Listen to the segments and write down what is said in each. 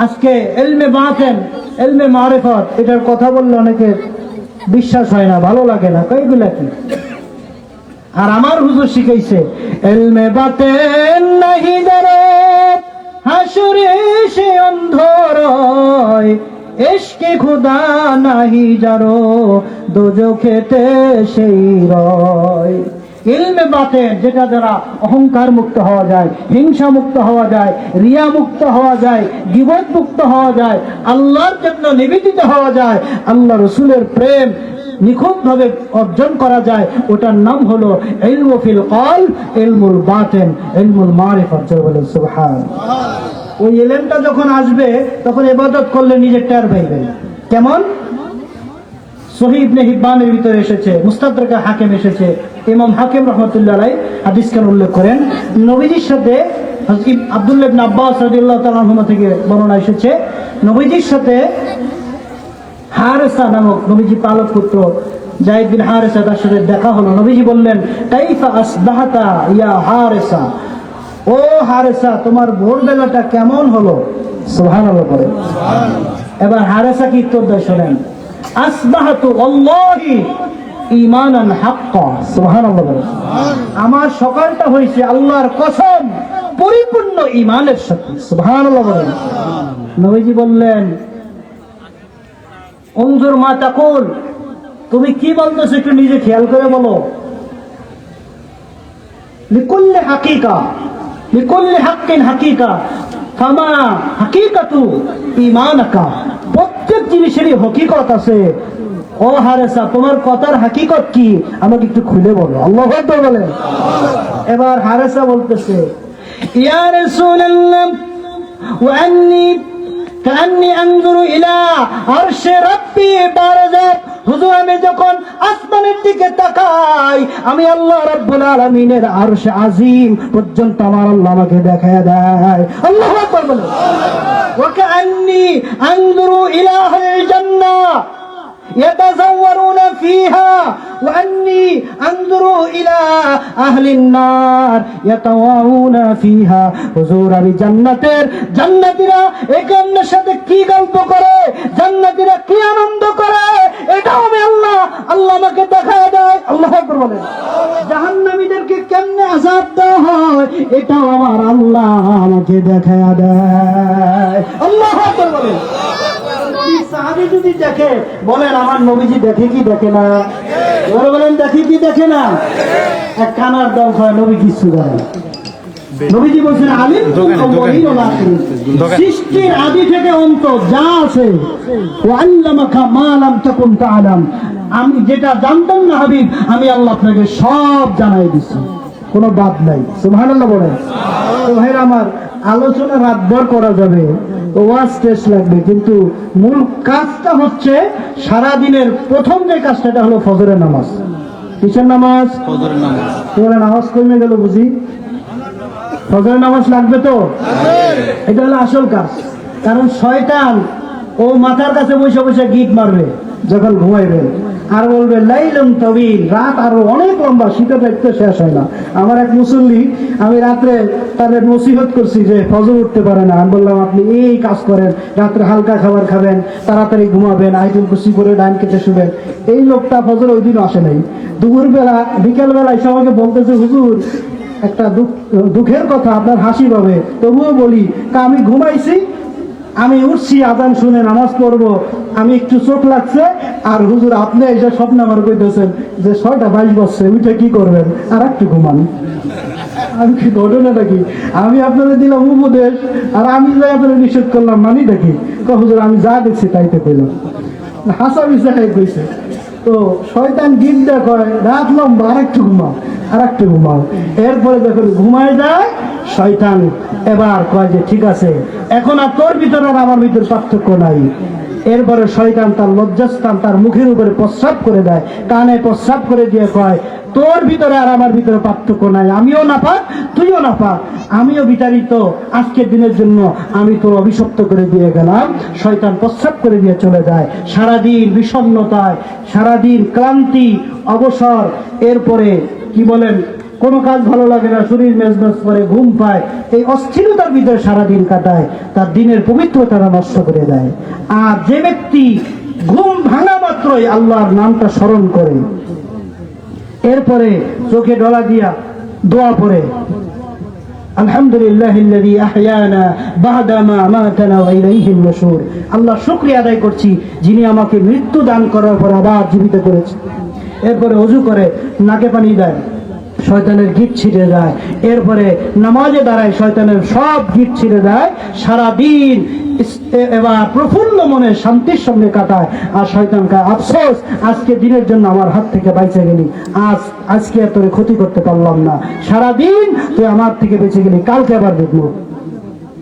আজকে ইলমে বাতেন, ইলমে মারিফত, এটার কথা বললে অনেকের বিশ্বাস হয় না, ভালো লাগে না, কইগুলা কি। আর আমার হুজুর শিখাইছে ইলমে বাতেন নাহি জানে হাসরে সে অন্ধরয়, ইশকে খুদা নাহি জানো দোজখেতে সেই রয়। ইলমে বাতেন যেটা দ্বারা অহংকার মুক্ত হওয়া যায়, হিংসা মুক্ত হওয়া যায়, রিয়া মুক্ত হওয়া যায়, গীবত মুক্ত হওয়া যায়, আল্লাহর জন্য নিবেদিত হওয়া যায়, আল্লাহ রসুলের প্রেম নিখুঁত ভাবে অর্জন করা যায়, ওটার নাম হলো ইলমু ফিল কলব, ইলমুল বাতেন, ইলমুল মারিফত। সুবহানাল্লাহ। ওই ইলমটা যখন আসবে তখন ইবাদত করলে নিজের টের পাইবেন। কেমন? সহিহ ইবনে হিব্বানের ভিতরে এসেছে, মুস্তাদরাক হাকিম এসেছে, ইমাম হাকিম রাহমাতুল্লাহ আলাইহি হাদিসকে উল্লেখ করেন, নবীজির সাথে হযরত আব্দুল্লাহ ইবনে আব্বাস রাদিয়াল্লাহু তাআলা আনহুমা থেকে বর্ণনা এসেছে, নবীজির সাথে হারেসা নামক নবীজি পালক পুত্র যায়েদ বিন হারেসা তার সাথে দেখা হলো। নবীজি বললেন, কাইফা আসবাহতা ইয়া হারেসা, ও হারেসা তোমার ভোরবেলাটা কেমন হলো? সুবহানাল্লাহ বলেন। এবার হারেসা কি উত্তর দেয় শোনেন, আসবাহতু আল্লাহি ঈমানান হাক্কা। সুবহানাল্লাহ বলেন। আমার সকালটা হয়েছে আল্লাহর কসম পরিপূর্ণ ঈমানের সাথে। সুবহানাল্লাহ বলেন। নবীজি বললেন, উনজুর মা তাকুল, তুমি কি বলতেছো একটু নিজে খেয়াল করে বলো। লিকুল্লি হাকিকা, লিকুল্লি হাক্কিন হাকিকা, ফামা হাকিকাতু ঈমানাকা, প্রত্যেক জিনিসেরই হকিকত আছে। ও হারেসা তোমার কথার হাকিকত কি আমাকে একটু খুলে বলো। আল্লাহু আকবার বলেন। এবার হারেসা বলতেছে, ইয়া রাসূলুল্লাহ ওয়া আন্নী কান্নি আনজুরু ইলা আরশে রাব্বি বারযাত, হুজুর আমি যখন আসমানের দিকে তাকাই আমি আল্লাহ রাব্বুল আলামিনের আরশে আজিম পর্যন্ত আমার আল্লাহ আমাকে দেখায় দেয়। আল্লাহু আকবার বলেন। ওয়া কান্নি আনজুরু ইলা আহলিল জান্নাহ ইয়াতাযাওয়ারুনা ফিহা ওয়া আন্নী আনজুরু ইলা আহলিন নার ইয়াতাওয়াউনা ফিহা, হুজুর আমি জান্নাতীরা একান্নের সাথে কি গল্প করে, জান্নাতীরা কি আনন্দ করে, এটাও আমি আল্লাহ আমাকে দেখায় দেয়। আল্লাহু আকবার বলেন। জাহান্নামীদেরকে কেমনে আযাব দেওয়া হয় এটাও আমার আল্লাহ আমাকে দেখায় দেয়। আল্লাহু আকবার বলেন। সাহাবী যদি দেখে বলেন আমার নবীজি দেখে কি দেখে না? বলেন দেখে কি দেখে না? এক কানার দল হয় নবী কিছু জানে। নবীজি বলছেন আলিম সৃষ্টির আদি থেকে অন্ত যা আছে, ওয়াল্লামাকা মা লাম তাকুন তাআলাম, আমি যেটা জানতাম না হাবিব আমি আল্লাহ আপনাকে সব জানাই দিছি, কোনো বাদ নাই। সুবহানাল্লাহ বলেন। তো ভাইরা আমার, আলোচনা রাতভর করা যাবে, ওয়াজ টেস্ট লাগবে, কিন্তু মূল কাজটা হচ্ছে সারাদিনের প্রথম যে কাজটা এটা হলো ফজরের নামাজ। কিসের নামাজ? ফজরের নামাজ। তোমরা নামাজ কমে গেল বুঝি? ফজরের নামাজ লাগবে তো, এটা হলো আসল কাজ। কারণ শয়তান ও মাথার কাছে বসে বসে গীত মারবে যখন ঘুমাইবে, আর বলবে লাইলুন তাওয়িল, রাত আরো অনেক লম্বা, শীতের দেখতে শেষ হয় না। আমার এক মুসল্লি, আমি রাত্রে তাদের নসিহত করছি যে ফজর উঠতে পারে না, আমি বললাম আপনি এই কাজ করেন, রাত্রে হালকা খাবার খাবেন, তাড়াতাড়ি ঘুমাবেন, আইতুল কুরসি করে ডান কেটে শুবেন। এই লোকটা ফজর ওই দিন আসে নাই। দুপুর বেলা বিকেল বেলা এসে আমাকে বলতেছে, হুজুর একটা দুঃখের কথা, আপনার হাসি পাবে তবুও বলি, আমি ঘুমাইছি, আমি উঠছি আযান শুনে নামাজ পড়বো, আমি একটু চোখ লাগছে, আর হুজুর আপনি এসে স্বপ্ন আমার কইতেছেন যে 6:22 বাজছে, উঠে কি করবেন, আর একটু ঘুমান। আমি কি ঘটনাটা কি? আমি আপনাদের দিলাম উপদেশ আর আমি যাই আপনাদের নিষেধ করলাম, মানি দেখি হুজুর আমি যা দেখছি তাইতে কইলাম, হাসা মিশাই কইছে। তো শয়তান গিদ্দা কয় রাত লম্বা, আর একটু ঘুমাও, আর একটু ঘুমাও। এরপরে যখন ঘুমায় যায় শয়তান এবার কয় যে ঠিক আছে, এখন আর তোর ভিতরে আর আমার ভিতরে পার্থক্য নাই। এরপরে শয়তান তার লজ্জাস্থান তার মুখের উপরে প্রস্রাব করে দেয়, কানে প্রস্রাব করে দিয়ে কয় তোর ভিতরে আর আমার ভিতরে পার্থক্য নাই, আমিও নাপাক তুইও নাপাক, আমিও বিতাড়িত, আজকের দিনের জন্য আমি তোর অভিশপ্ত করে দিয়ে গেলাম। শয়তান প্রস্রাব করে দিয়ে চলে যায়। সারাদিন বিষণ্ণতায়, সারাদিন ক্লান্তি, অবসর, এরপরে কি বলেন কোনো কাজ ভালো লাগে না, শরীর মেজমেজ করে, ঘুম পায়, এই অস্থিরতার ভিতরে সারাদিন কাটায়, তার দিনের পবিত্রতারা নষ্ট করে দেয়। আর যে ব্যক্তি ঘুম ভাঙা মাত্রই আল্লাহর নামটা স্মরণ করে, এরপরে চোখে ডলা দিয়া দোয়া পড়ে, আলহামদুলিল্লাহিল্লাযী আহইয়ানা বা'দামা আমাতানা ওয়া ইলাইহিন নুশুর, আল্লাহ শুকরিয়া আদায় করছি যিনি আমাকে মৃত্যু দান করার পর আবার জীবিত করেছেন। এরপরে ওযু করে নাকে পানি দেয়, শয়তানের গিট ছিঁড়ে যায়। এরপরে নামাজে দাঁড়ায়, শয়তানের সব গিট ছিঁড়ে দেয়। সারাদিন এবার প্রফুল্ল মনে শান্তির সঙ্গে কাটায়। আর শয়তান কায়, আফসোস আজকে দিনের জন্য আমার হাত থেকে বাইচে গেলি, আজকে আর তোরে ক্ষতি করতে পারলাম না, সারাদিন তুই আমার থেকে বেঁচে গেলি, কালকে আবার দেখবো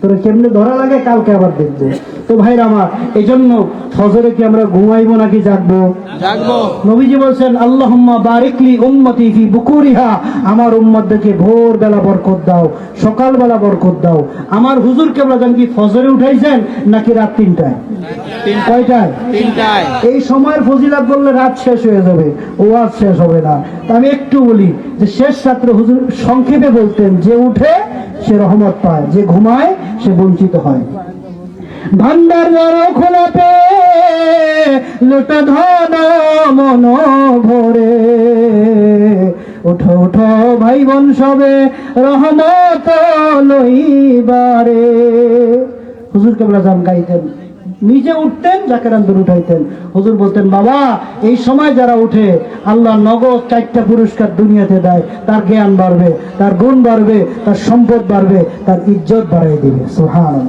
তোরে কেমনে ধরা লাগে, কালকে আবার দেখবো। তো ভাইরা আমার, এই জন্য ফজরে কি আমরা ঘুমাইবো নাকি জাগবো? জাগবো। নবীজি বলছেন, আল্লাহুম্মা বারিকলি উম্মতি ফি বুকুরিহা, আমার উম্মতদেরকে ভোর বেলা বরকত দাও, সকাল বেলা বরকত দাও। আমার হুজুর কেবলা জান কি ফজরে উঠাইছেন নাকি রাত 3টায়? কয়টায়? 3টায়। এই সময়ের ফজিলত বললে রাত শেষ হয়ে যাবে, ওয়াজ শেষ হবে না। তা আমি একটু বলি যে শেষ রাত্রে হুজুর সংক্ষেপে বলতেন, যে উঠে সে রহমত পায়, যে ঘুমায় সে বঞ্চিত হয়। ভান্ডার খোলা পে লোটা ধন মন ভরে, উঠো উঠো ভাই বোন সবে রহমত লইবারে। হুজুর কেবলা জান গাইতেন, নিজে উঠতেন, জাকেরানদের উঠাইতেন। হুজুর বলতেন, বাবা এই সময় যারা উঠে আল্লাহ নগদ 4টা পুরস্কার দুনিয়াতে দেয়, তার জ্ঞান বাড়বে, তার গুণ বাড়বে, তার সম্পদ বাড়বে, তার ইজ্জত বাড়াই দিবে। সুবহানাল্লাহ।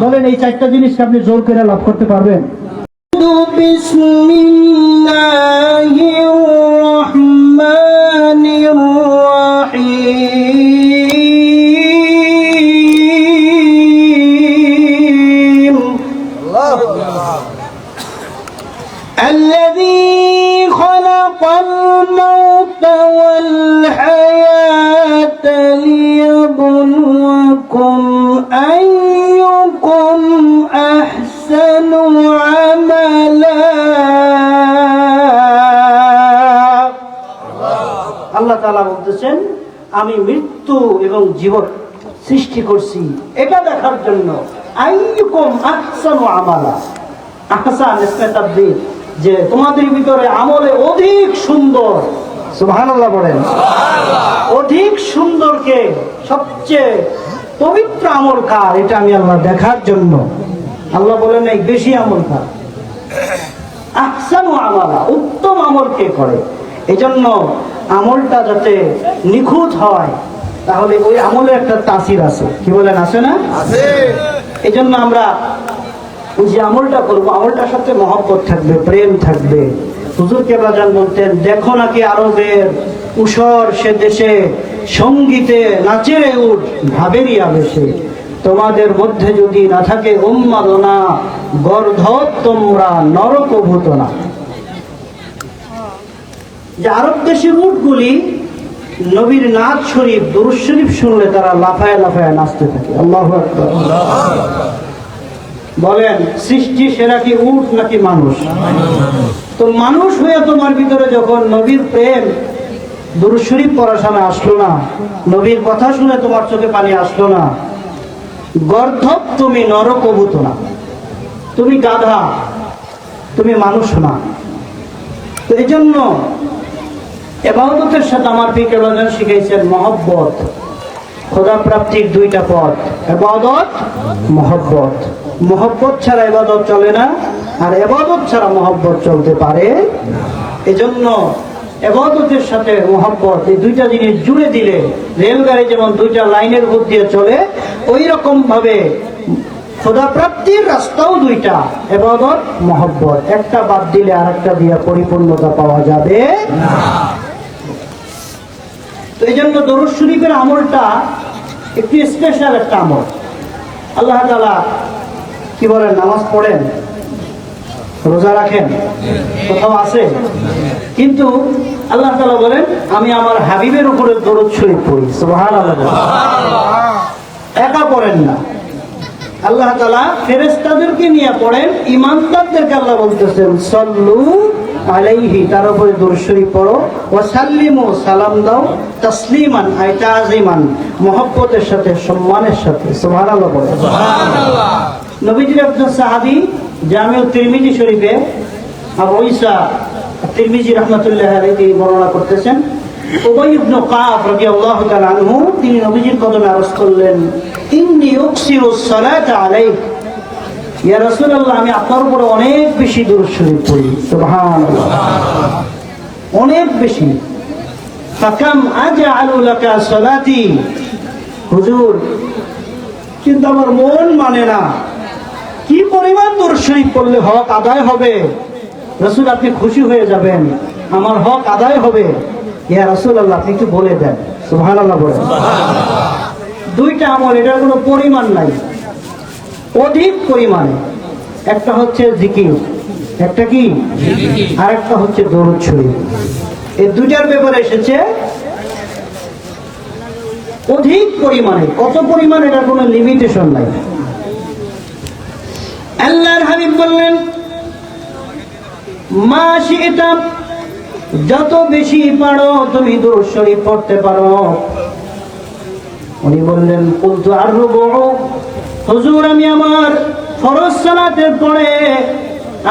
বলেন এই 4টা জিনিস আপনি জোর করে লাভ করতে পারবেন? বিসমিল্লাহির রহমানির রহিম। الذي خلق الموت والحياة ليبلوكم أيكم أحسن عملا। আল্লাহ তাআলা বলতেছেন, আমি মৃত্যু এবং জীবন সৃষ্টি করছি এটা দেখার জন্য। আইয়ুকুম আহসানু আমালা, আহসান ইসমে তাবদীল, যে তোমাদের ভিতরে আমলে অধিক সুন্দর। সুবহানাল্লাহ বলেন। অধিক সুন্দরকে, সবচেয়ে পবিত্র আমল কার, এটা আমি আল্লাহ দেখার জন্য। আল্লাহ বলেন এই বেশি আমল কার, আহসানু আমালা, উত্তম আমল কে করে। এই জন্য আমলটা যাতে নিখুঁত হয়, তাহলে ওই আমলের একটা তাসির আছে। কি বলেন, আছে না? আছে। এই জন্য আমরা যে আমলটা করবো, আমলটার সাথে মহব্বত থাকবে, প্রেম থাকবে। হুজুর কেবলা জান বলতেন, দেখো নাকি আরবের উষর সে দেশে, সঙ্গীতে নাচে উঠ ভাবেরই আবেশে, তোমাদের মধ্যে যদি না থাকে উন্মাদনা, গর্ধব তোমরা নরকভূত না। যে আরব দেশের উটগুলি নবীর নাচ শরীফ, দুরূদ শরীফ শুনলে তারা লাফায় লাফায় নাচতে থাকে। আল্লাহু আকবার। বলেন সৃষ্টি সেরা কি উট নাকি মানুষ? তো মানুষ হয়ে তোমার ভিতরে যখন নবীর প্রেম, দুরূদ শরীফ পড়ার সময় আসলো না, নবীর কথা শুনে তোমার চোখে পানি আসলো না, গর্ধব তুমি নরকভূত না, তুমি গাধা, তুমি মানুষ না। তো এই জন্য ইবাদতের সাথে আমার পীর কেবলা শিখাইছেন মহব্বত। খোদা প্রাপ্তির 2টা পথ, ইবাদত, মহব্বত। মহব্বত ছাড়া ইবাদত চলে না, আর ইবাদত ছাড়া মহব্বত চলতে পারে। এজন্য ইবাদতের সাথে মহব্বত, এই 2টা জিনিস জুড়ে দিলে, রেলগাড়ি যেমন 2টা লাইনের উপর দিয়ে চলে, ওই রকম ভাবে খোদা প্রাপ্তির রাস্তাও 2টা, ইবাদত, মহব্বত। একটা বাদ দিলে আরেকটা দিয়ে পরিপূর্ণতা পাওয়া যাবে না। তো এই জন্য দরুদ শরীফের আমলটা একটু স্পেশাল একটা আমল। আল্লাহ তাআলা কি বলেন, নামাজ পড়েন, রোজা রাখেন, কোথাও আছে? কিন্তু আল্লাহ তাআলা বলেন, আমি আমার হাবিবের উপরে দরুদ শরীফ পড়ি। সুবহানাল্লাহ। একা পড়েন না, আল্লাহ তাআলা ফেরেশতাদেরকে নিয়ে পড়েন। ঈমানদারদেরকে আল্লাহ বলতেছেন, সাল্লু আলাইহি, তার উপরে দরুদ শরীফ পড়ো, ওয়া সাল্লিমু, সালাম দাও, তাসলিমান আই তাজিমান, মহব্বতের সাথে, সম্মানের সাথে। সুবহানাল্লাহ বলেন। সুবহানাল্লাহ। নবীজির একজন সাহাবী জামিউ তিরমিজি শরীফে আবু ঈসা তিরমিজি রাহমাতুল্লাহ আলাইহি বর্ণনা করতেছেন, উবাই ইবনে কাব রাদিয়াল্লাহু তাআলা আনহু তিনি নবীজির কদমে আরজ করলেন, ইন্নী উকসিরুস সালাতা আলাইক, ইয়া রাসূলুল্লাহ, আমি আপনার উপরে অনেক বেশি দরুদ শরীফ পড়ি। সুবহানাল্লাহ, অনেক বেশি। ফাকাম আজআলু লাকা সালাতি, হুজুর কিন্তু আমার মন মানে না, কি পরিমাণ দরুদ শরীফ পড়লে হক আদায় হবে? রাসূল আপনি খুশি হয়ে যাবেন, আমার হক আদায় হবে। ইয়া রাসূলুল্লাহ আপনি একটু বলে দেন। সুবহানাল্লাহ বলেন। দুইটা আমল, এটার কোনো পরিমাণ নাই, অধিক পরিমাণে। একটা হচ্ছে জিকির, একটা কি, আর একটা হচ্ছে দরুদ শরীফ। এই দুইটার ব্যাপারে এসেছে অধিক পরিমাণে। কত পরিমাণ, এটার কোনো লিমিটেশন নাই। আল্লাহর হাবিব বললেন, মা শি'তা, যত বেশি পারো তুমি দরুদ শরীফ পড়তে পারো। উনি বললেন, কুলতু আর-রুবু, হুজুর আমি আমার ফরজ সালাতের পরে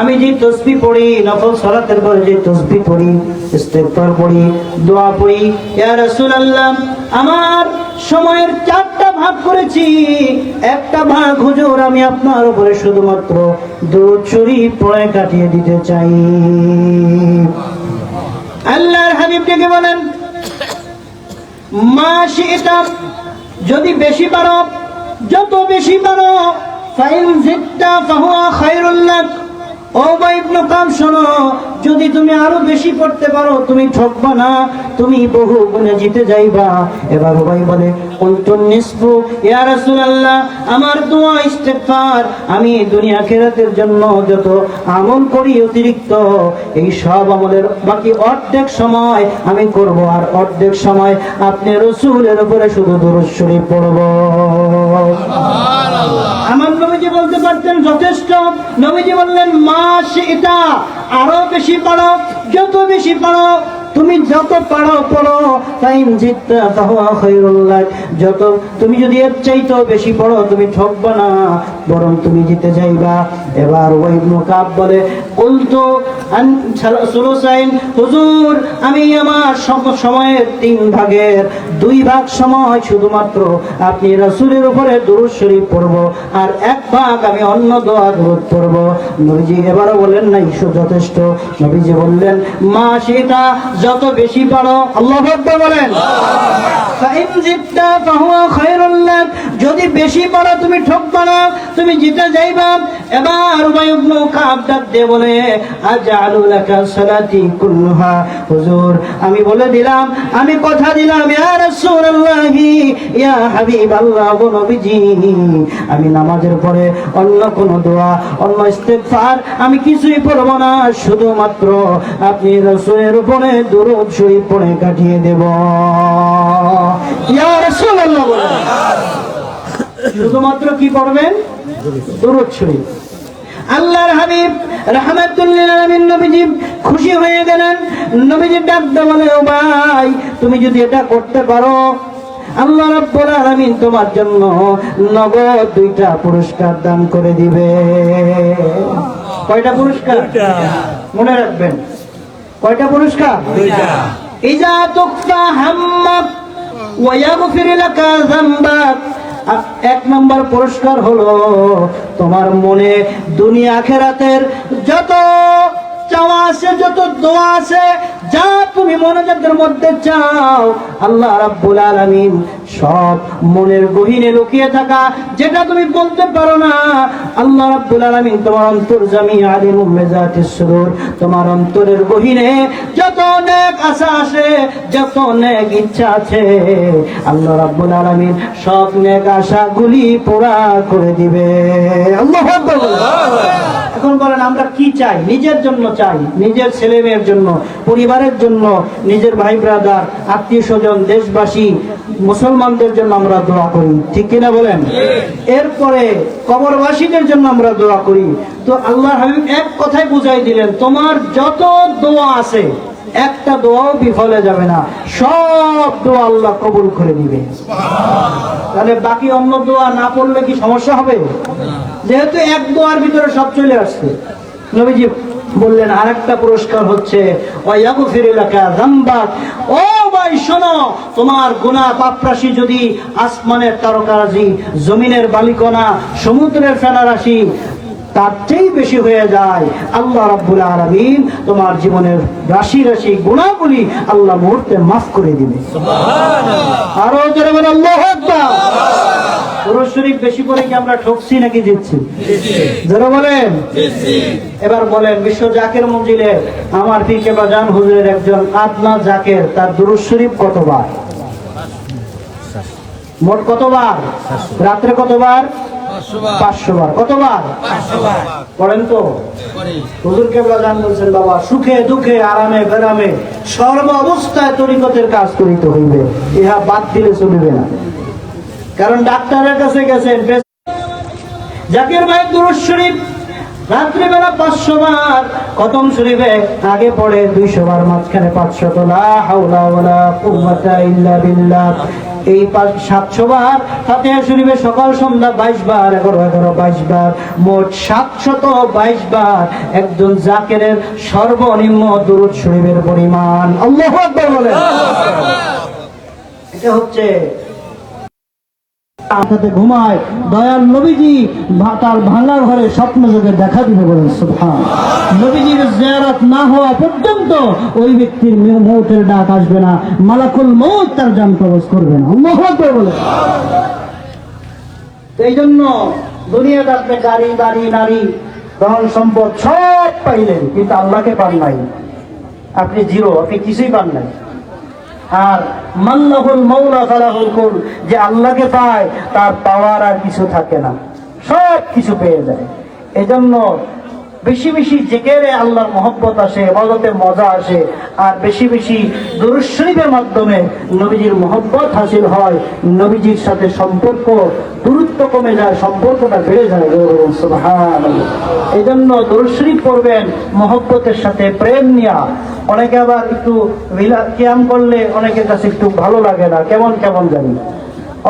আমি যে তাসবিহ পড়ি, নফল সালাতের পরে যে তাসবিহ পড়ি, ইস্তিগফার পড়ি, দোয়া পড়ি, ইয়া রাসূলুল্লাহ আমার সময়ের 4টা ভাগ করেছি, একটা ভাগ হুজুর আমি আপনার উপরে শুধুমাত্র দরুদ শরীফ পড়ে কাটিয়ে দিতে চাই। আল্লাহর হাবিব ডেকে বলেন, মা শি'তা, যদি বেশি পারো, যত বেশি পারো, ফাইন জিদতা ফাহুয়া খায়রুল লাক। ও উবাই ইবনে কাব শোনো, যদি তুমি আরো বেশি পড়তে পারো তুমি ঠকবা না, তুমি বহু গুণে জিতে যাইবা। এবার উবাই বলে, কুলতু নিসফু, ইয়া রাসূলুল্লাহ আমার দোয়া ইস্তিগফার আমি দুনিয়া আখিরাতের জন্য যত আমল করি অতিরিক্ত, এই সব আমলের বাকি অর্ধেক সময় আমি করব, আর অর্ধেক সময় আপনি রাসূলের উপরে শুধু দরুদ শরীফ পড়ব। সুবহানাল্লাহ। আমার নবীজি বলতে পারতেন যথেষ্ট, নবীজি বললেন, মা শি'তা, আরো বেশি পড়ো, যত বেশি পড়ো, তুমি যত পারো পড়ো, ফাইন জিদতা ফাহুয়া খায়রুল লাক, যত তুমি যদি এর চাইতেও বেশি পড়ো তুমি ঠকবা না, বরং তুমি জিতে যাইবা। এবার উবাই ইবনে কাব বলে, কুলতু আন সুলুসাইন, হুজুর আমি আমার সময়ের 3 ভাগের 2 ভাগ সময় শুধুমাত্র আপনি রাসূলের উপরে দরুদ শরীফ পড়ব, আর 1 ভাগ আমি অন্য দোয়া দরুদ পড়ব। নবীজি এবারও বলেন না ঈশ্বর যথেষ্ট, নবীজি বললেন, মা শি'তা, যত বেশি পারো। আল্লাহু আকবার বলেন। ফাইন জিদতা ফাহুয়া খায়রুল লাক, যদি বেশি পারো তুমি ঠকবা না, তুমি জিতে যাইবা। এবার উবাই ইবনে কাব ডাক দিয়ে বলে, আজআলু লাকা সালাতি কুল্লুহা, হুজুর আমি বলে দিলাম, আমি কথা দিলাম, ইয়া রাসূলুল্লাহ ইয়া হাবিবাল্লাহ, ও নবীজি আমি নামাজের পরে অন্য কোন দোয়া, অন্য ইস্তিগফার আমি কিছুই পড়ব না, শুধুমাত্র আপনি রাসূলের উপরে দরুদ শরীফ পড়ে কাটিয়ে দেব। ইয়া রাসূলুল্লাহ বলেন, শুধুমাত্র কি পড়বেন? দরুদ শরীফ। আল্লাহর হাবিব রাহমাতুল লিল আলামিন নবীজি খুশি হয়ে গেলেন। নবীজি ডাক দিয়ে বলে, ও ভাই তুমি যদি এটা করতে পারো, আল্লাহ রাব্বুল আলামিন তোমার জন্য নগদ 2টা পুরস্কার দান করে দিবে। কয়টা পুরস্কার? মনে রাখবেন, কয়টা পুরস্কার? 2টা। ইজা তুকফা হাম্মাক ওয়া ইয়াগফির লাকা যামবাক, 1 নম্বর পুরস্কার হলো তোমার মনে দুনিয়া আখিরাতের যত চাওয়া আছে, যত দোয়া আছে, যা তুমি মনোযোগের মধ্যে চাও, আল্লাহ রাব্বুল আলামিন সব মনের গহীনে লুকিয়ে থাকা যেটা তুমি বলতে পারো না, আল্লাহ রাব্বুল আলামিন তোমার অন্তর্যামী আলিমুম বিযাতিস সুদূর, তোমার অন্তরের গহীনে যত নেক আশা আছে, যত নেক ইচ্ছা আছে, আল্লাহ রাব্বুল আলামিন সব নেক আশাগুলি পুরা করে দিবে। আল্লাহু আকবার। এখন অনুসরণ করেন। আমরা কি চাই? নিজের জন্য চাই, নিজের ছেলে মেয়ের জন্য, পরিবারের জন্য, নিজের ভাই ব্রাদার, আত্মীয় স্বজন, দেশবাসী, মুসলমানদের জন্য আমরা দোয়া করি, ঠিক কিনা বলেন? এরপরে কবরবাসীদের জন্য আমরা দোয়া করি। তো আল্লাহ হাবিব এক কথায় বুঝাই দিলেন, তোমার যত দোয়া আছে একটা দোয়াও বিফলে যাবে না, সব দোয়া আল্লাহ কবুল করে দিবে। তাহলে বাকি অন্য দোয়া না পড়লে কি সমস্যা হবে? যেহেতু এক দোয়ার ভিতরে সব চলে আসছে, নবীজি বললেন আরেকটা পুরস্কার হচ্ছে ও ভাই শোনো, তোমার গুনাহ পাপরাশি যদি আসমানের তারকারাশি, জমিনের বালিকণা, সমুদ্রের ফেনারাশি তার চেয়ে বেশি হয়ে যায়, আল্লাহ রাব্বুল আলামিন তোমার জীবনের রাশি রাশি গুনাহগুলি আল্লাহ মুহূর্তে মাফ করে দিবে। সুবহানাল্লাহ। আরো জোরে বলেন আল্লাহু আকবার। দুরূদ শরীফ বেশি করে কি আমরা ঠকছি নাকি জিতছি? জোরে বলেন। এবার বলেন, বিশ্ব জাকের মঞ্জিলে আমার পীর কেবলা জান হুজুরের একজন আদনা জাকের, তার দুরূদ শরীফ কতবার? মোট কতবার? রাত্রে কতবার? 500 বার। কতবার? 500 বার। পড়েন তো। হুজুর কেবলা জান বলছেন, বাবা সুখে দুঃখে আরামে বেরামে সর্ব অবস্থায় তরিকতের কাজ করিতে হইবে, ইহা বাদ দিলে চলিবে না। কারণ ডাক্তারের কাছে গেছেন, জাকির ভাই দুরূদ শরীফ রাত্রিবেলা 500 বার, খতম শরীফে আগে পড়ে 200 বার, মাঝখানে 500, লা হাওলা ওয়ালা কুওয়াতা ইল্লা বিল্লাহ। এই 700 বার ফাতিহা শরীফে সকাল সন্ধ্যা 22 বার, 11 বার, মোট 722 বার একজন জাকেরের সর্বনিম্ন দুরূদ শরীফের পরিমাণ। আল্লাহু আকবার বলেন। এটা হচ্ছে সাথে ঘুমায় দয়াল নবীজি তার ভাঙা ঘরে স্বপ্ন যোগে দেখা দিবে, বলেন সুবহানাল্লাহ। নবীজির জিয়ারত না হওয়া পর্যন্ত ওই ব্যক্তির মৌতের ডাক আসবে না, মালাকুল মউত তার জান কবজ করবে না। আল্লাহু আকবার বলেন। এই জন্য দুনিয়াতে আপনি গাড়ি বাড়ি নারী ধন সম্পদ সব পাইলেন, কিন্তু আল্লাহকে পান নাই, আপনি জিরো, আপনি কিছুই পান নাই। আর মাল্লাহুল মাওলা ফালাহুল কুল, যে আল্লাহকে পায় তার পাওয়ার আর কিছু থাকে না, সব কিছু পেয়ে যায়। এজন্য বেশি বেশি জিকিরে আল্লাহর মহব্বত আসে, ইবাদতে মজা আসে, আর বেশি বেশি দুরূদ শরীফের মাধ্যমে নবীজির মহব্বত হাসিল হয়, নবীজির সাথে সম্পর্ক দূরত্ব কমে যায়, সম্পর্কটা বেড়ে যায়। সুবহানাল্লাহ। এজন্য দুরূদ শরীফ পড়বেন মহব্বতের সাথে, প্রেম নিয়া। অনেকে আবার একটু কিয়াম করলে অনেকের কাছে একটু ভালো লাগে না, কেমন কেমন জানি,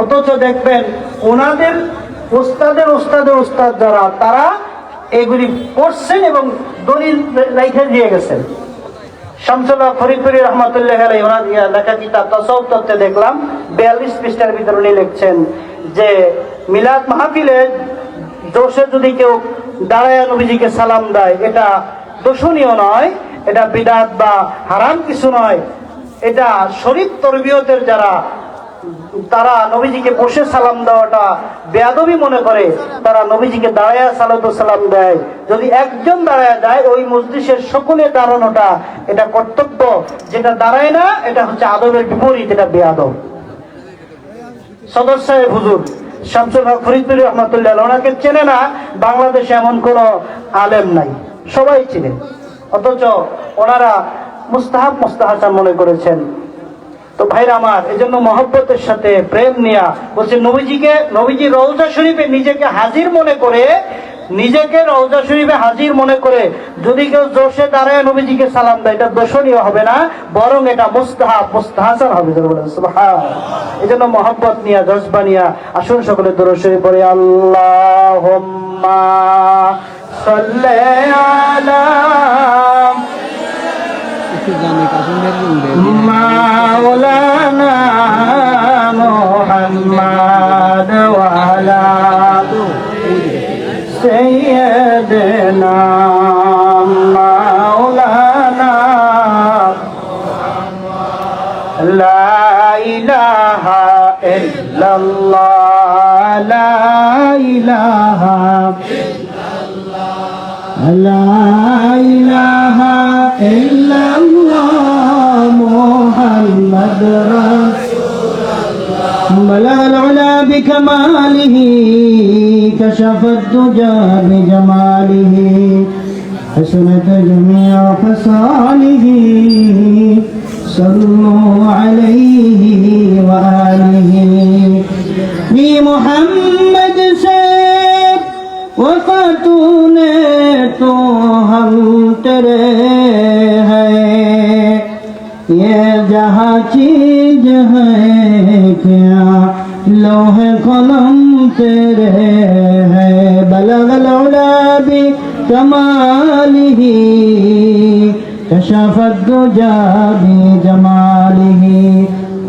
অথচ দেখবেন ওনাদের ওস্তাদের ওস্তাদের ওস্তাদ যারা, তারা এগুলি পড়ছেন এবং দলিল লেখা দিয়ে গেছেন। শামসুল হক ফরিদপুরি রহমাতুল্লাহ আলাইহি ওনার লেখা কিতাব তাসাউফ তত্ত্বে দেখলাম 42 পৃষ্ঠার ভিতরে উনি লিখছেন যে মিলাদ মাহফিলে জোশে যদি কেউ দাঁড়ায় নবীজিকে সালাম দেয়, এটা দোষণীয় নয়, এটা বিদআত বা হারাম কিছু নয়। এটা শরীফ তরবিয়তের যারা, তারা নবীজিকে বসে সালাম দেওয়াটা বেয়াদবি মনে করে, তারা নবীজিকে দাঁড়ায়া সালাতু সালাম দেয়। যদি একজন দাঁড়ায়া যায়, ওই মজলিসের সকলে দাঁড়ানোটা এটা কর্তব্য, যেটা দাঁড়ায় না এটা হচ্ছে আদবের বিপরীত, এটা বেয়াদব। সদর সাহেব হুজুর শামসুল হক ফরিদপুরি রহমাতুল্লাহ, ওনাকে চেনে না বাংলাদেশে এমন কোন আলেম নাই, সবাই চিনে, অথচ ওনারা মুস্তাহাব মুস্তাহাসান মনে করেছেন। তো ভাইরা আমার, এজন্য মহব্বতের সাথে প্রেম নিয়া বলছে নবীজি রওজা শরীফে নিজেকে হাজির মনে করে, নিজেকে রওজা শরীফে হাজির মনে করে যদি কেউ জোশে দাঁড়ায় নবীজিকে সালাম দেয়, এটা দোষণীয় হবে না, বরং এটা মুস্তাহাব মুস্তাহাসান হবে। সুবহানাল্লাহ। এজন্য মহব্বত নিয়া, জজবা নিয়া আসুন সকলে দুরূদ শরীফ পড়ি। আল্লাহুম্মা সাল্লি আলা মাওলানা মুহাম্মদ ওয়া আলা সাইয়্যিদিনা মাওলানা লা ইলাহা ইল্লাল্লাহ, লা ইলাহা ইল্লাল্লাহ, লা ইলাহা ইল্লাল্লাহ মুহাম্মদ রাসূলুল্লাহ। بلغ العلا بكماله كشف الدجى بجماله حسنت جميع خصاله صلوا عليه وآله محمد سے وفاتون تو ہم تیرے ہیں یہ جہاں چیز ہے کیا لوح قلم تیرے ہے بلغ العلا بکمالہ کشف الدجى بجماله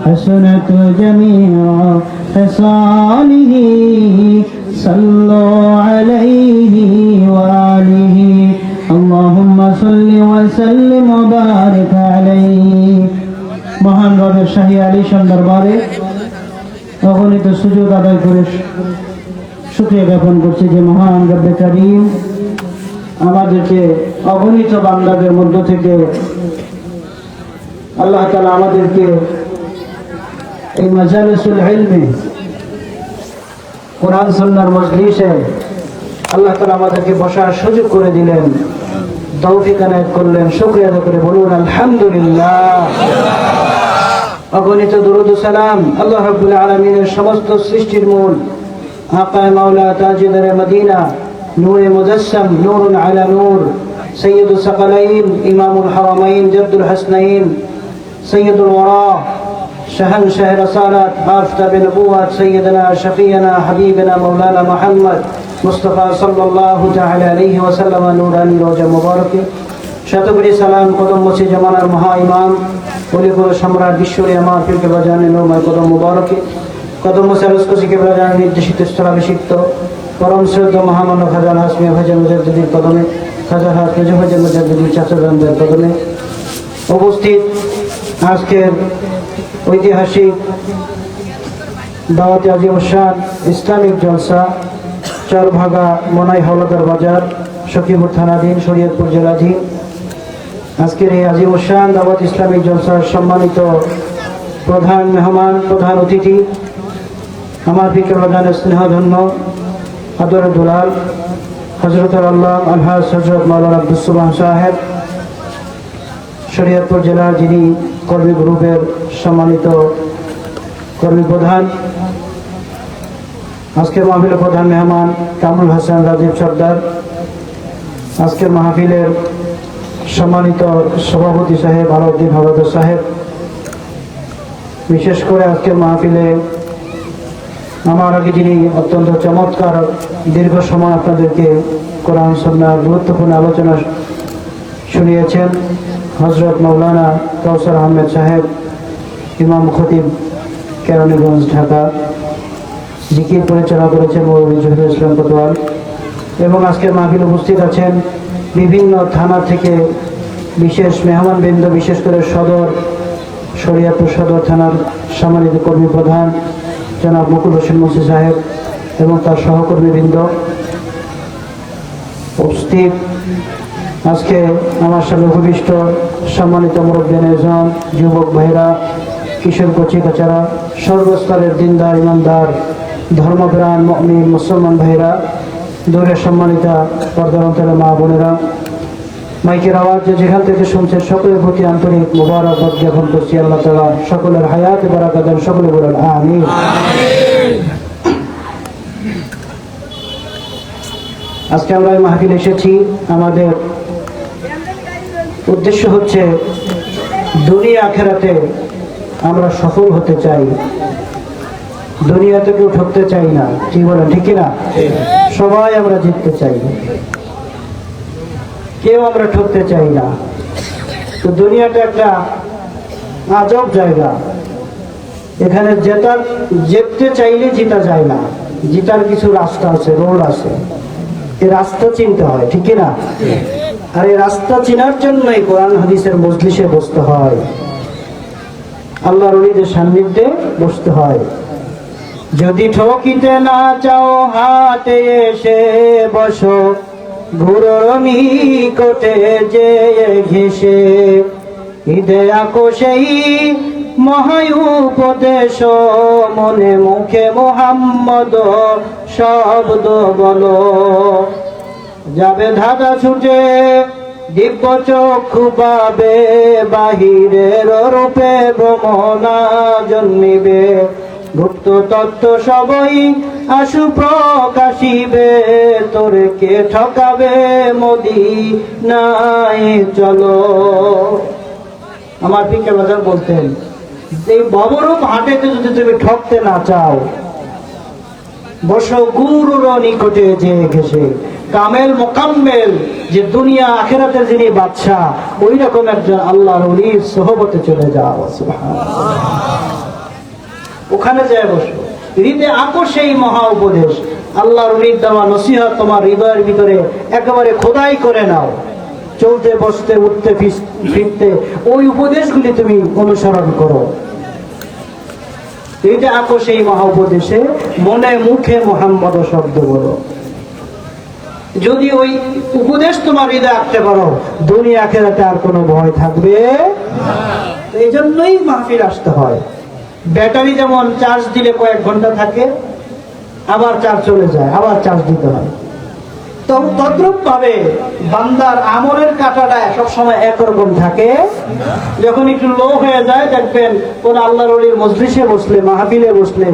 حسنت جميع خصاله صلوا عليه وآله اللهم صل وسلم وبارك عليه মহান রবের শাহী আলিশান দরবারে অগণিত সুযোগ আদায় করে শুকরিয়া জ্ঞাপন করছি যে মহান রব্বে কারীম আমাদেরকে অগণিত বান্দাদের মধ্য থেকে আল্লাহ তাআলা আমাদেরকে এই মাজালিসুল ইলমে কোরআন সুন্নাহর মজলিসে আল্লাহ তাআলা আমাদেরকে বসার সুযোগ করে দিলেন, তৌফিক এনায়েত করলেন। শুকরিয়া আদায় করে বলুন আলহামদুলিল্লাহ। অগণিত দুরূদ ও সালাম আল্লাহ রাব্বুল আলামিনের সমস্ত সৃষ্টির মূল আকা মাওলা তাজদারে মদিনা নূরে মুজাসসাম নূরুন আলা নূর সাইয়্যিদুস সাকালাইন ইমামুল হারামাইন জাদ্দুল হাসনাইন সাইয়্যিদুল ওয়ারা شهنشاه رسالات آفتاب نبوات سيدنا شفينا حبيبنا مولانا محمد مصطفى صلى الله تعالى عليه وسلم نوراني روجا مبارك شتبري سلام قدم مسي جمال المها إمام وليكو شمرات بشوري أمار في الكبرجان نوم قدم مبارك قدم مسي رسكسي كبرجان নির্দেশিত স্থলাভিষিক্ত পরম শ্রদ্ধ মহামানব খাজা হাসমি ভাজা মুজাদ্দিদির কদমে খাজা হাফেজ ভাজা মুজাদ্দিদির চাচাজানদের কদমে উপস্থিত আজকের ঐতিহাসিক দাওয়াতে আজিম শান ইসলামিক জলসা চরভাগা মনাই হাওলাদার বাজার সখীপুর থানাধীন শরীয়তপুর জেলাধীন আজকের এই আজিম শান দাওয়াত ইসলামিক জলসার সম্মানিত প্রধান মেহমান প্রধান অতিথি আমার ফিকে প্রধানের স্নেহধন্য আদর দুলাল হযরত আল্লাহ আলহাজ হযরত মাওলানা আব্দুস সুবহান সাহেব শরীয়তপুর জেলার যিনি কর্মী গ্রুপের সম্মানিত কর্মী প্রধান, আজকের মাহফিলের প্রধান মেহমান কামরুল হাসান রাজীব সর্দার, আজকের মাহফিলের সম্মানিত সভাপতি সাহেব আলাউদ্দিন হাওলাদার সাহেব, বিশেষ করে আজকের মাহফিলে আমার আগে যিনি অত্যন্ত চমৎকার দীর্ঘ সময় আপনাদেরকে কোরআন সুন্নাহর গুরুত্বপূর্ণ আলোচনা শুনিয়েছেন হযরত মাওলানা কাউসার আহমেদ সাহেব, ইমাম খতিব কেরানীগঞ্জ ঢাকা, জিকির পরিচালনা করেছেন মৌলভী জহিরুল ইসলাম কোতোয়াল এবং আজকের মাহফিলে উপস্থিত আছেন বিভিন্ন থানা থেকে বিশেষ মেহমানবৃন্দ, বিশেষ করে শরীয়তপুর সদর থানার সম্মানিত কর্মী প্রধান জনাব মুকুল হোসেন মুন্সি সাহেব এবং তার সহকর্মীবৃন্দ উপস্থিত। আজকে আমার সামনে উপবিষ্ট সম্মানিত মুরব্বিয়ান এজাম, যুবক ভাইরা, কিশোর কচি কাচারা, সর্বস্তরের দিনদার ইমানদার ধর্মপ্রাণ মুমিন মুসলমান ভাইরা, দূরের সম্মানিতা পর্দার অন্তরে মা বোনেরা, মাইকের আওয়াজ যেখান থেকে শুনছেন সকলের প্রতি আন্তরিক মোবারকবাদ জ্ঞাপন করছি। আল্লাহ তাআলা সকলের হায়াতে বারাকাত দেন, সকলে বলেন আমিন। আজকে আমরা এই মাহফিলে এসেছি, আমাদের উদ্দেশ্য হচ্ছে দুনিয়া আখিরাতে আমরা সফল হতে চাই, দুনিয়াতে কেউ ঠকতে চাই না, ঠিক বলেন ঠিক না? সবাই আমরা জিততে চাই, কেউ আমরা ঠকতে চাই না। তো দুনিয়াটা একটা আজব জায়গা, এখানে জিততে চাইলে জিতা যায় না, জিতার কিছু রাস্তা আছে, রোড আছে, এই রাস্তা চিনতে হয়, ঠিক না? আর এই রাস্তা চেনার জন্যই কোরআন হাদিসের মজলিসে বসতে হয়, আল্লাহর ওলিদের সান্নিধ্যে বসতে হয়। যদি ঠকিতে না চাও হাতে এসে বসো, ঘুরোর নিকটে যে ঘেসে, ঈদে আঁকো সেই মহায় উপদেশ, মনে মুখে মুহাম্মদ শব্দ বলো, যাবে ধাঁধা ছুটে দিব্য চক্ষু পাবে, বাহিরের রূপে ভ্রমণা জন্মিবে, গুপ্ত তত্ত্ব সবই আশু প্রকাশিবে, তোরে কে ঠকাবে মদিনায় চলো। আমার পিকে বাজার বলতেন, এই ভবরূপ হাটেতে যদি তুমি ঠকতে না চাও, বসো গুরুর নিকটে যে ঘেসে, কামেল মোকাম্মেল যে দুনিয়া আখেরাতের যিনি বাদশাহ, ওই রকম একজন আল্লাহর ওলির সোহবতে চলে যাও। ওখানে যায় বসো, হৃদয়ে আঁকো সেই মহা উপদেশ, আল্লাহর ওলির দেওয়া নসিহত তোমার হৃদয়ের ভিতরে একেবারে খোদাই করে নাও। চলতে বসতে উঠতে ফিরতে ওই উপদেশগুলি তুমি অনুসরণ করো। এটা আঁকো সেই মহা উপদেশে, মনে মুখে মুহাম্মদ শব্দ বলো। যদি ওই উপদেশ তোমার হৃদয়ে আঁকতে পারো, দুনিয়া আখিরাতে আর কোনো ভয় থাকবে না। এই জন্যই মাহফিল আসতে হয়। ব্যাটারি যেমন চার্জ দিলে কয়েক ঘন্টা থাকে, আবার চার্জ চলে যায়, আবার চার্জ দিতে হয়। তো তদ্রূপ ভাবে বান্দার আমলের কাঁটাটা সবসময় একরকম থাকে। যখন একটু লো হয়ে যায়, দেখবেন কোন আল্লাহর ওলির মজলিসে বসলে, মাহফিলে বসলে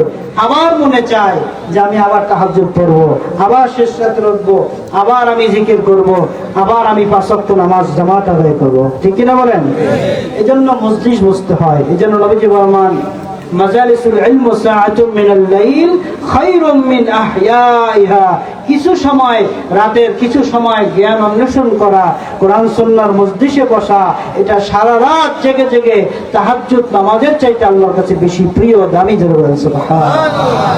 আবার মনে চায় যে আমি আবার তাহাজ্জুদ পড়বো, আবার শেষ রাতে উঠবো, আবার আমি জিকির করব, আবার আমি 5 ওয়াক্ত নামাজ জামাত আদায় করবো। ঠিক কিনা বলেন? এজন্য মজলিস বসতে হয়। এজন্য নবীজি ফরমান, মাজালিসুল ইলম সাআতুম মিনাল লাইল খায়রুম মিন আহইয়াইহা। কিছু সময়, রাতের কিছু সময় জ্ঞান অন্বেষণ করা, কোরআন সুন্নাহর মজলিসে বসা, এটা সারা রাত জেগে জেগে তাহাজ্জুদ নামাজের চাইতে আল্লাহর কাছে বেশি প্রিয়, দামি। জোরে সুবহানাল্লাহ।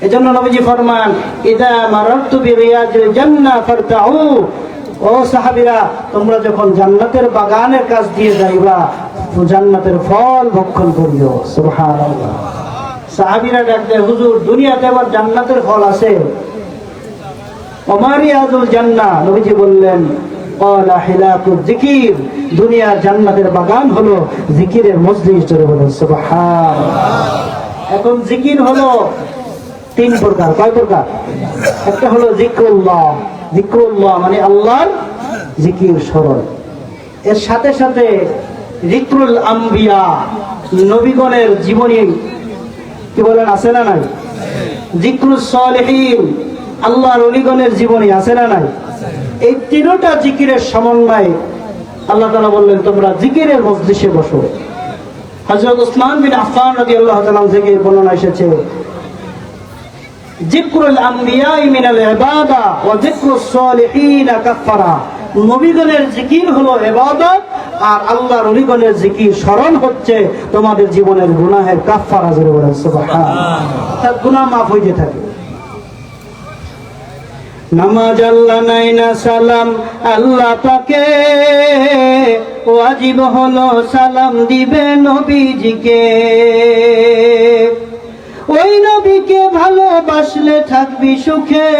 এজন্য নবীজি ফরমান, ইদা মারারতু বিরিয়াজিল জান্নাহ ফারতাউ। ও সাহাবীরা, তোমরা যখন জান্নাতের বাগানের কাছ দিয়ে যাইবা, জান্নাতের ফল ভক্ষণ করিও। সুবহানাল্লাহ। সাহাবীরা ডাকতে, হুজুর দুনিয়াতে আবার জান্নাতের ফল আছে? ওমারিয়াজুল জান্নাহ। নবীজি বললেন, ক্বালা হিলাকুয যিকির। দুনিয়ার জান্নাতের বাগান হলো জিকিরের মজলিস। জোরে বলেন সুবহানাল্লাহ। এখন জিকির হলো 3 প্রকার। কয় প্রকার? একটা হলো যিকরুল্লাহ। যিকরুল্লাহ মানে আল্লাহর জিকির, স্মরণ। এর সাথে সাথে যিকরুল আম্বিয়া, নবীগণের জীবনী কি বলেন, আছে না নাই? যিকরুস সালিহিন, আল্লাহর ওলিগণের জীবনী আছে না নাই? এই তিনটা জিকিরের সমন্বয়ে আল্লাহ তাআলা বললেন, তোমরা জিকিরের মজলিসে বসো। হযরত উসমান বিন আফফান রাদিয়াল্লাহু তাআলা থেকে বর্ণনা এসেছে, যিকরুল আম্বিয়া মিনাল ইবাদা ওয়া যিকরুস সালিহিন কাফারা। নবীগণের জিকির হলো ইবাদত, আর আল্লাহর ওলিগণের জিকির, স্মরণ হচ্ছে তোমাদের জীবনের গুনাহের কাফারা। জোরে বলেন সুবহানাল্লাহ। তার গুনাহ মাফ হইতে থাকে। নামাজ আল্লাহ নাই না সালাম আল্লাহ পাকে, ওয়াজিব হলো সালাম দিবে নবীজিকে। ওই নবীকে ভালোবাসলে থাকবি সুখে,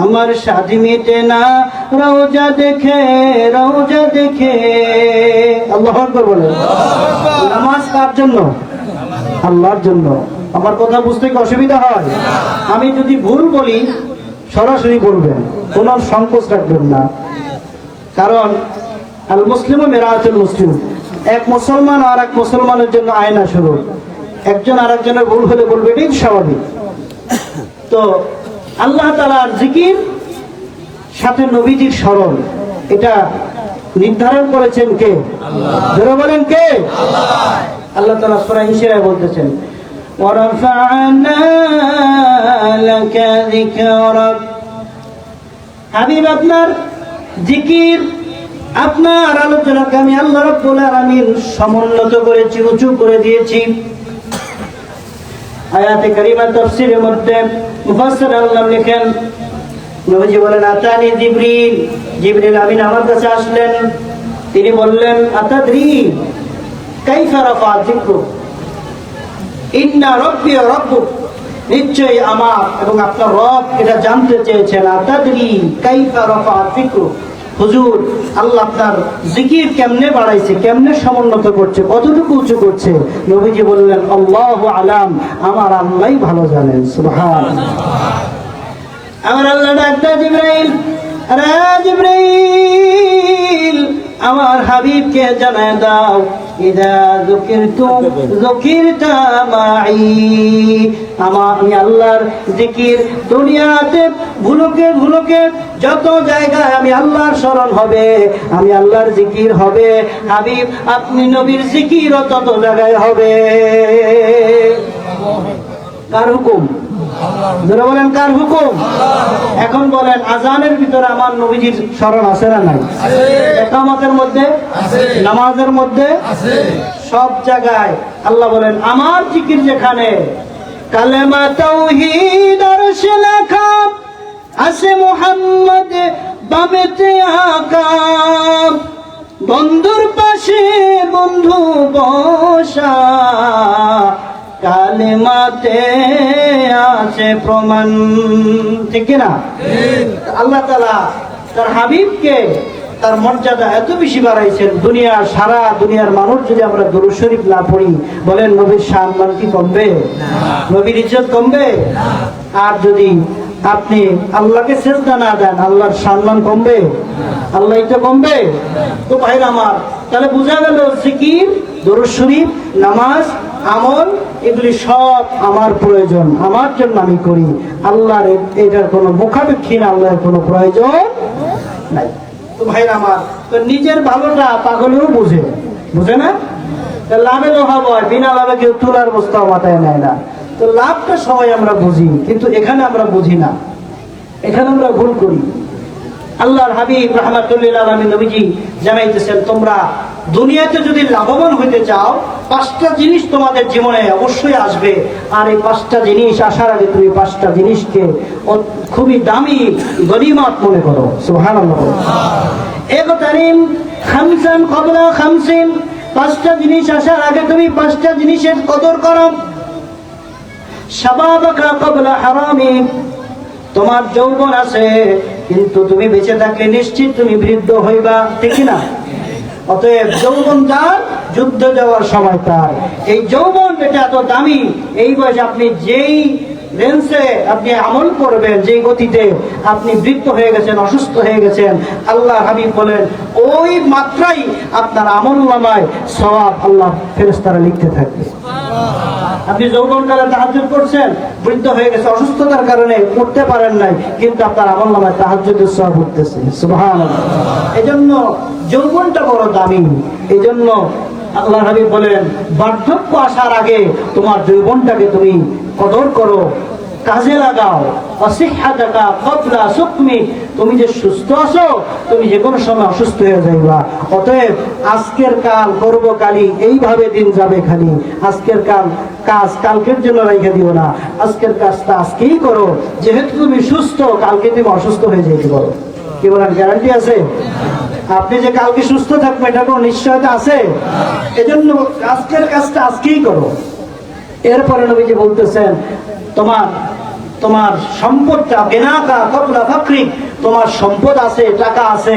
আমার স্বাদ মিটে না রওজা দেখে, রওজা দেখে। আল্লাহু আকবার বলেন। নামাজ কার জন্য? আল্লাহর জন্য। আমার কথা বুঝতে কি অসুবিধা হয়? আমি যদি ভুল বলি সরাসরি বলবেন, কোনো সংকোচ রাখবেন না। কারণ আল মুসলিমু মিরাতুল মুসলিম, এক মুসলমান আর এক মুসলমানের জন্য আয়না স্বরূপ। একজন আর একজনের ভুল হলে বলবে, এটাই স্বাভাবিক। তো আল্লাহ তাআলার জিকির সাথে নবীজির স্মরণ, এটা নির্ধারণ করেছেন কে? আল্লাহ। বলেন কে? আল্লাহ। আল্লাহ তাআলা সূরা ইশরায় বলতেছেন, ওয়ারাফা'না লাকা যিকরাক। হাবিব, আপনার জিকির, আপনার আলোচনাকে আমি আল্লাহ রাব্বুল আলামিন সমুন্নত করেছি, উঁচু করে দিয়েছি। আয়াতে কারিমা তাফসীরের মধ্যে মুফাসসির আল্লাহ লিখেন, নবীজি বলেন, আতানি জিবরিল। জিবরিল আমিন আমার কাছে আসলেন। তিনি বললেন, আতাদরি কাইফা রাফা যিকরু, ইন্না রাব্বি ওয়া রাব্বুক। নিশ্চয়ই আমার এবং আপনার রব এটা জানতে চেয়েছেন, আতাদরি কাইফা রাফা যিকরু, হুজুর আল্লাহ আপনার জিকির কেমনে বাড়াইছে, কেমনে সমুন্নত করছে, কতটুকু উঁচু করছে? নবীজি বললেন আল্লাহু আলাম, আমার আল্লাহই ভালো জানেন। সুবহানাল্লাহ। আমার আল্লাহ ডাকতে জিবরাইল, আরে জিবরাইল আমার হাবিবকে জানায় দাও, ইদা যুকিরতুম যুকিরতা মাই, আমি আল্লাহর জিকির দুনিয়াতে ভুলকে ভুলকে যত জায়গায় আমি আল্লাহর স্মরণ হবে, আমি আল্লাহর জিকির হবে, হাবিব আপনি নবীর জিকিরও তত জায়গায় হবে। কার হুকুম? যারা বলেন কার হুকুম? এখন বলেন আজানের ভিতরে আমার নবীজির স্মরণ আছে না নাই? ইকামতের মধ্যে, নামাজের মধ্যে, সব জায়গায় আল্লাহ বলেন আমার জিকির যেখানে, কালেমা তাওহীদ আরশে লেখা আছে, মুহাম্মদ বামেতে আঁকা, বন্ধুর পাশে বন্ধু বসা, কালেমাতে আছে প্রমাণ। ঠিক না? আল্লাহ তাআলা তার হাবিবকে তার মর্যাদা এত বেশি বাড়াইছেন, সারা দুনিয়ার মানুষ যদি আমরা দুরূদ শরীফ না পড়ি, বলেন নবীর সম্মান কি কমবে? নবীর ইজ্জত কমবে? আর যদি আপনি আল্লাহকে সেজদা না দেন, আল্লাহর সম্মান কমবে? আল্লাহ তো কমবে। তো ভাইরা আমার, তাহলে বোঝা গেল জিকির, দুরূদ শরীফ, নামাজ, আমল, এগুলি সব আমার প্রয়োজন, আমার জন্য আমি করি। আল্লাহর এটার কোনো মুখাপেক্ষী না, আল্লাহর কোনো প্রয়োজন নাই। তো ভাইরা আমার, তো নিজের ভালোটা পাগলেও বুঝে না? লাভে লোহা বয়, বিনা লাভে কেউ তুলার বস্তাও মাথায় নেয় না। তো লাভটা সবাই আমরা বুঝি, কিন্তু এখানে আমরা বুঝি না, এখানে আমরা ভুল করি। আল্লাহর হাবিব রাহমাতুল্লিল আলামিন নবীজি জানাইতেছেন, তোমরা দুনিয়াতে যদি লাভবান হইতে চাও, 5টা জিনিস তোমাদের জীবনে অবশ্যই আসবে। আর এই 5টা জিনিস আসার আগে তুমি 5টা জিনিসকে খুবই দামি গনিমত মনে করো। সুবহানাল্লাহ। ইগতানিম খামসান ক্বাবলা খামসিন, 5টা জিনিস আসার আগে তুমি 5টা জিনিসের কদর করো। শাবাবাকা ক্বাবলা হারামিক, তোমার যৌবন আছে, কিন্তু তুমি বেঁচে থাকলে নিশ্চিত তুমি বৃদ্ধ হইবা। ঠিক না? অতএব যৌবন যার, যুদ্ধ যাওয়ার সময় তার। এই যৌবন এটা এত দামি, এই বয়সে আপনি যেই রেঞ্জে আপনি আমল করবেন, যেই গতিতে আপনি বৃদ্ধ হয়ে গেছেন, অসুস্থ হয়ে গেছেন, আল্লাহ হাবিব বলেন ওই মাত্রাই আপনার আমল নামায় সওয়াব আল্লাহ ফেরেশতারা লিখতে থাকবে। আপনি যৌবনকালে তাহাজ্জুদ করছেন, বৃদ্ধ হয়ে গেছে, অসুস্থতার কারণে উঠতে পারেন নাই, কিন্তু আপনার আমল নামায় তাহাজ্জুদের সওয়াব উঠতেছে। সুবহানাল্লাহ। এজন্য যৌবনটা বড় দামি। এজন্য আল্লাহ হাবিব বলেন বার্ধক্য আসার আগে তোমার যৌবনটাকে তুমি কদর করো, কাজে লাগাও। অসিহ্হাতাকা ক্বাবলা সুকমি, তুমি যে সুস্থ আছো, তুমি যে কোনো সময় অসুস্থ হয়ে যাইবা। অতএব আজকের কাল করব কালি, এইভাবে দিন যাবে খালি। আজকের কাজ কালকের জন্য রেখে দিও না, আজকের কাজটা আজকেই করো। যেহেতু তুমি সুস্থ, কালকে তুমি অসুস্থ হয়ে যেতে পারো। কি বলেন, গ্যারান্টি আছে? আপনি যে কালকে সুস্থ থাকবেন এটা কোনো নিশ্চয়তা আছে? এজন্য আজকের কাজটা আজকেই করো। এরপরে নবীজি বলতেছেন তোমার সম্পদটা বিনাকা ক্বাবলা ফাকরিক, তোমার সম্পদ আছে, টাকা আছে,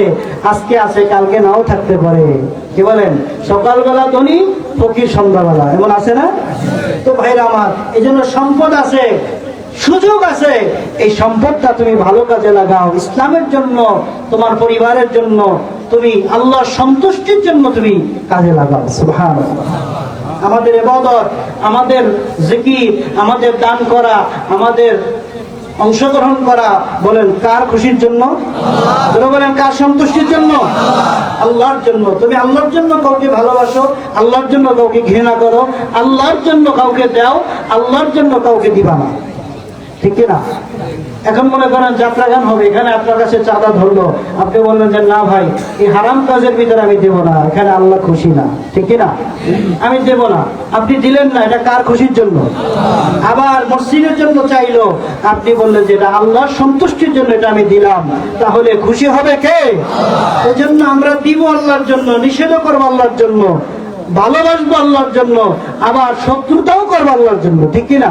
আজকে আছে, কালকে নাও থাকতে পারে। কি বলেন? সকালবেলা ধনী, ফকির সন্ধ্যাবেলা, এমন আছে না? তো ভাইরা আমার, এই জন্য সম্পদ আছে, সুযোগ আছে, এই সম্পদটা তুমি ভালো কাজে লাগাও। ইসলামের জন্য, তোমার পরিবারের জন্য, তুমি আল্লাহর সন্তুষ্টির জন্য তুমি কাজে লাগাও। সুবহানাল্লাহ। আমাদের ইবাদত, আমাদের জিকির, আমাদের দান করা, আমাদের অংশগ্রহণ করা, বলেন কার খুশির জন্য? বলেন কার সন্তুষ্টির জন্য? আল্লাহর জন্য। তুমি আল্লাহর জন্য কাউকে ভালোবাসো, আল্লাহর জন্য কাউকে ঘৃণা করো, আল্লাহর জন্য কাউকে দাও, আল্লাহর জন্য কাউকে দিবা না। ঠিক না? এখন মনে করেন যাত্রা গান হবে, এখানে আপনার কাছে চাঁদা ধরলো, আপনি বললেন যে না ভাই, এই হারাম কাজের ভিতরে আমি দেব না, এখানে আল্লাহ খুশি না। ঠিক না? আমি দেব না। আপনি দিলেন না, এটা কার খুশির জন্য? আবার মসজিদের জন্য চাইলো, আপনি বললেন যে এটা আল্লাহর সন্তুষ্টির জন্য এটা আমি দিলাম, তাহলে খুশি হবে কে? এজন্য আমরা দিব আল্লাহর জন্য, নিষেধও করবো আল্লাহর জন্য, ভালোবাসবো আল্লাহর জন্য, আবার শত্রুতাও করবো আল্লাহর জন্য। ঠিক কিনা?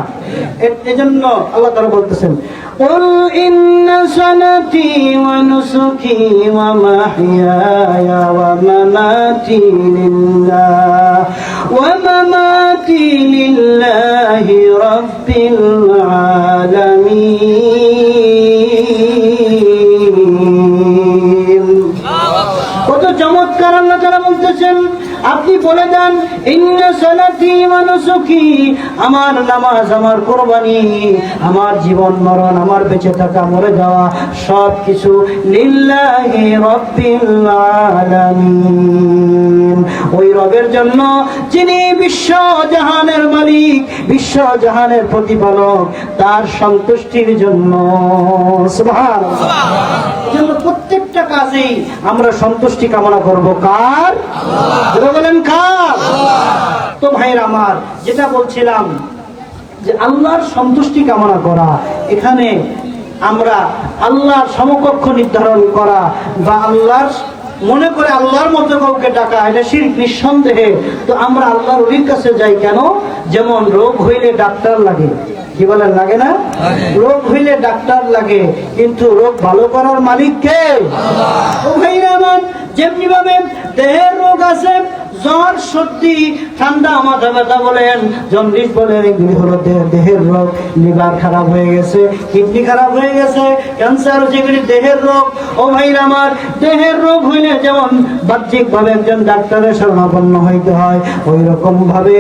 এজন্য আল্লাহ তাআলা বলতেছেন قل إن صلاتي ونسكي ومحياي ومماتي لله رب العالمين. কত চমৎকার আল্লাহ তাআলা বলতেছেন, আপনি বলে দেন ইন্না সালাতি ওয়া নুসুকি, আমার নামাজ, আমার কুরবানি, আমার জীবন মরণ, আমার বেঁচে থাকা মরে যাওয়া সব কিছু লিল্লাহি রাব্বিল আলামিন, ওই রবের জন্য যিনি বিশ্ব জাহানের মালিক, বিশ্ব জাহানের প্রতিপালক, তার সন্তুষ্টির জন্য। সুবহানাল্লাহ। এজন্য প্রত্যেকটা কাজেই আমরা সন্তুষ্টি কামনা করব কার? আল্লাহ। বলেন কার? তো ভাইরা আমার, যেটা বলছিলাম যে আল্লাহর সন্তুষ্টি কামনা করা, এখানে আমরা আল্লাহর সমকক্ষ নির্ধারণ করা বা আল্লাহর মনে করে আল্লাহর মতো কাউকে ডাকা, এটা শিরক নিঃসন্দেহে। তো আমরা আল্লাহর ওলির কাছে যাই কেন? যেমন রোগ হইলে ডাক্তার লাগে, কি বলেন লাগে না? রোগ হইলে ডাক্তার লাগে, কিন্তু রোগ ভালো করার মালিক কে? আল্লাহ। ও ভাইরা আমার, যেমনি ভাবে দেহের রোগ আছে, জ্বর, সর্দি, ঠান্ডা, মাথা ব্যথা বলেন, জন্ডিস বলেন, এগুলি হলো দেহের রোগ। লিভার খারাপ হয়ে গেছে, কিডনি খারাপ হয়ে গেছে, ক্যান্সার, যেগুলি দেহের রোগ। ও ভাইরা আমার, দেহের রোগ হইলে যেমন বাহ্যিক ভাবে একজন ডাক্তারের শরণাপন্ন হইতে হয়, ওই রকম ভাবে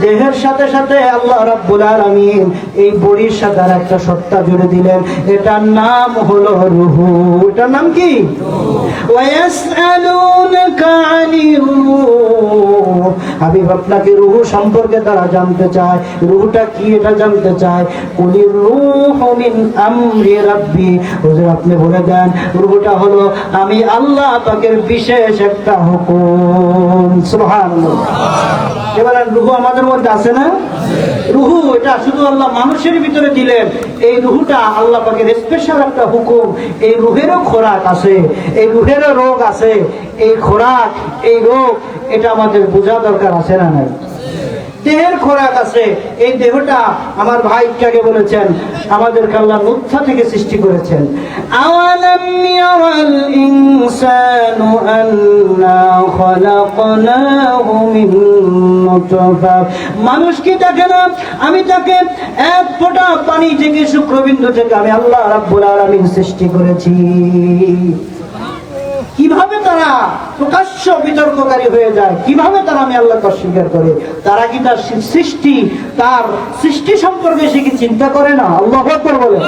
দেহের সাথে সাথে আল্লাহ রাব্বুল আলামিন এই বডির সাথে আর একটা সত্তা জুড়ে দিলেন, এটার নাম হলো রূহ। এটার নাম কি? ওয়ায়াসআলুনাকা আনির রূহ। হাবিব আপনাকে রূহ সম্পর্কে তারা জানতে চায়, রূহটা কি এটা জানতে চায়। কুলির রূহু মিন আমরি রাব্বি, হুজুর আপনি বলে দেন রূহটা হলো আমি আল্লাহ পাকের বিশেষ একটা হুকুম। সুবহানাল্লাহ। এবারে রূহ আমাদের মধ্যে আছে না? রূহ এটা শুধু আল্লাহ মানুষের ভিতরে দিলেন, এই রূহটা আল্লাহ পাকের স্পেশাল একটা হুকুম। এই রূহেরও খোরাক আছে, এই রূহেরও রোগ আছে, এই খোরাক, এই রোগ, এটা আমাদের বোঝা দরকার আছে না নাই? দেহের খোরাক আছে, এই দেহটা আমার ভাই আগে বলেছেন আমাদেরকে আল্লাহ নুতফা থেকে সৃষ্টি করেছেন। আওয়ালাম ইয়ারাল ইনসানু আন্না খলাকনাহু মিন নুতফা, মানুষ কি দেখে না আমি তাকে এক ফোঁটা পানি থেকে, শুক্রবিন্দু থেকে আমি আল্লাহ রাব্বুল আলামিন সৃষ্টি করেছি। কিভাবে তারা প্রকাশ্য বিতর্ককারী হয়ে যায়, কিভাবে তারা আমি আল্লাহকে অস্বীকার করে? তারা কি তার সৃষ্টি, তার সৃষ্টি সম্পর্কে সে কি চিন্তা করে না? আল্লাহু আকবার বলেন।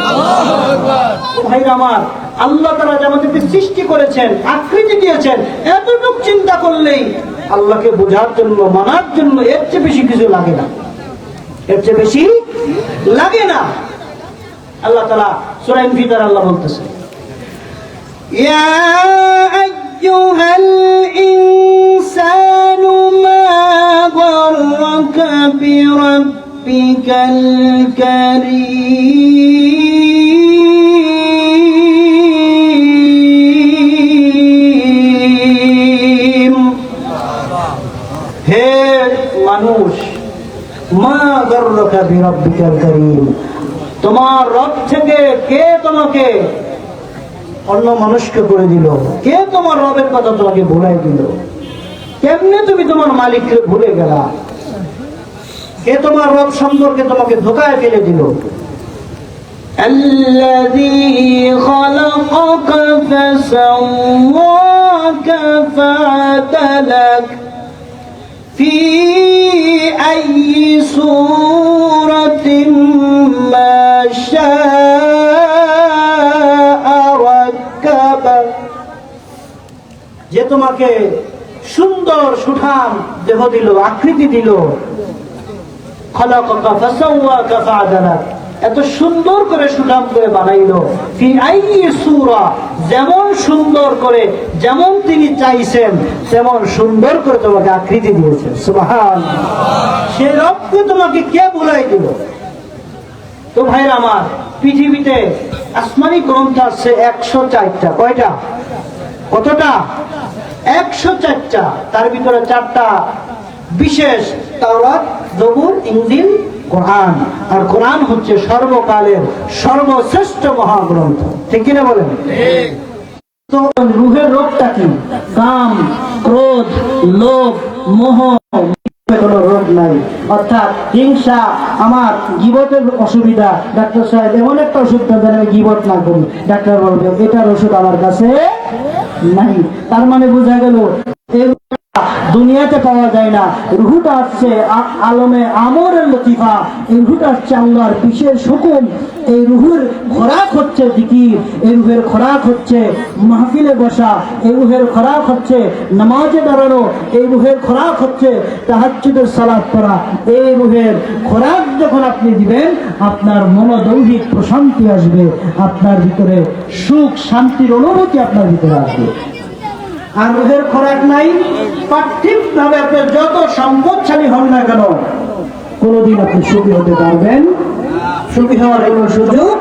ভাই আমার, আল্লাহ তাআলা যে আমাদেরকে সৃষ্টি করেছেন, আকৃতি দিয়েছেন, এতটুকু চিন্তা করলেই আল্লাহকে বোঝার জন্য, মানার জন্য এর চেয়ে বেশি কিছু লাগে না, এর চেয়ে বেশি লাগে না। আল্লাহ তাআলা সূরা ইনফিতার আল্লাহ বলতেছে, ইয়া আইয়ুহাল ইনসানু মা গররাকা বিরাব্বিকাল কারীম। হে মানুষ, মা গররাকা বিরাব্বিকাল কারীম, তোমার রব থেকে কে তোমাকে অন্য মানুষকে করে দিল? কে তোমার রবের কথা তোমাকে ভুলাই দিল? কেমনে তুমি তোমার মালিককে ভুলে গেলা? কে তোমার রব সম্পর্কে তোমাকে ধোঁকায় ফেলে দিল? আল্লাযী খালাকাকা ফাসাওয়াকা ফাআদালাক ফি আইয়ি সূরাতিন মা শাআ রাক্কাবা, যে তোমাকে সুন্দর সুঠাম দেহ দিল, আকৃতি দিল। খালাকাকা ফাসাওয়াকা ফাআদালাক, এত সুন্দর করে সুঠাম করে বানাইলো। ফি আইয়ি সূরা, যেমন সুন্দর করে, যেমন তিনি চাইছেন তেমন সুন্দর করে তোমাকে আকৃতি দিয়েছেন। সুবহানাল্লাহ। সে রবকে তোমাকে কে ভুলাই দিল? তো ভাইরা আমার, পৃথিবীতে আসমানি গ্রন্থ আছে 104টা। কয়টা? কতটা? 104টা। তার ভিতরে 4টা বিশেষ, তাওরাত, জবুর, ইনজিল, কোরআন। আর কোরআন হচ্ছে সর্বকালের সর্বশ্রেষ্ঠ মহাগ্রন্থ, ঠিক কিনা বলেন? তো রুহের রোগটা কি? কাম, ক্রোধ, লোভ, মোহ, কোনো রোগ নাই। অর্থাৎ হিংসা, আমার গীবতের অসুবিধা, ডাক্তার সাহেব এমন একটা ওষুধ দেন আমি গীবত না করি, ডাক্তার বলবে এটার ওষুধ আমার কাছে নাই। তার মানে বোঝা গেল দুনিয়াতে পাওয়া যায় না। রুহুটা আসছে আলমে আমরের লতিফা, এই রুহুটা আসছে আল্লাহর বিশেষ হুকুম। এই রুহের খোরাক হচ্ছে জিকির, এই রুহের খোরাক হচ্ছে মাহফিলে বসা, এই রুহের খোরাক হচ্ছে নামাজে দাঁড়ানো, এই রুহের খোরাক হচ্ছে তাহাজ্জুদের সালাত পড়া। এই রুহের খোরাক যখন আপনি দিবেন, আপনার মনোদৈহিক প্রশান্তি আসবে, আপনার ভিতরে সুখ শান্তির অনুভূতি আপনার ভিতরে আসবে। আর রুহের খোরাক নাই, পার্থিব ভাবে আপনি যত সম্পদশালী হন না কেন, কোনদিন আপনি সুখী হতে পারবেন? সুখী হওয়ার কোন সুযোগ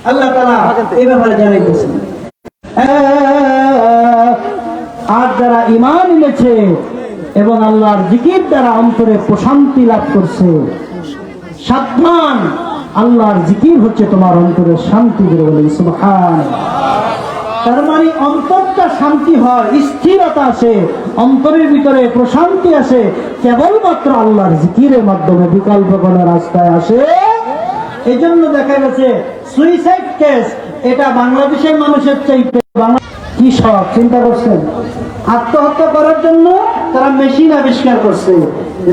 আল্লাহ তাআলা এই ব্যাপারে জানাইতেছেন। আর যারা ঈমান এনেছে এবং আল্লাহর জিকির দ্বারা অন্তরে প্রশান্তি লাভ করছে, সাবধান, আল্লাহর জিকির হচ্ছে তোমার অন্তরে শান্তি দিয়ে, বলেন সুবহানাল্লাহ। তার মানে অন্তরটা শান্তি হয়, স্থিরতা আসে, অন্তরের ভিতরে প্রশান্তি আসে কেবলমাত্র আল্লাহর জিকিরের মাধ্যমে, বিকল্প কোনো রাস্তায় আসে। এই জন্য দেখা গেছে সুইসাইড কেস এটা বাংলাদেশের মানুষের চাইতে কি সব চিন্তা করছেন? আত্মহত্যা করার জন্য তারা মেশিন আবিষ্কার করছে,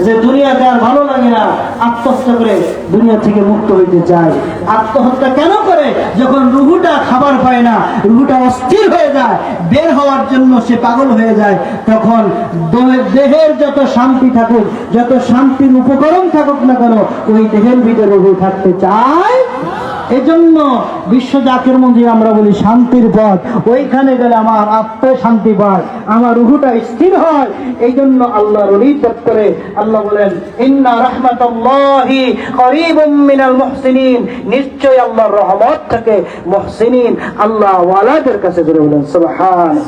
যে দুনিয়াতে আর ভালো লাগে না, আত্মহত্যা করে দুনিয়া থেকে মুক্ত হইতে চায়। আত্মহত্যা কেন করে? যখন রুহুটা খাবার পায় না, রুহুটা অস্থির হয়ে যায়, বের হওয়ার জন্য সে পাগল হয়ে যায়, তখন দেহের যত শান্তি থাকুক, যত শান্তির উপকরণ থাকুক না কেন, ওই দেহের ভিতরে রুহু থাকতে চায়। এজন্য বিশ্ব জাকের মন্দির আমরা বলি শান্তির পথ, ওইখানে গেলে আমার আত্মায় শান্তি পায়, আমার রুহুটা স্থির হয়। এই জন্য আল্লাহর ওলি করে আল্লাহ বলেন ইন্না রাহমাতাল্লাহি করিবুম মিনাল মুহসিনিন, নিশ্চয় আল্লাহর রহমত থেকে মুহসিনিন আল্লাহ ওয়ালাদের কাছে, বলেন সুবহানাল্লাহ।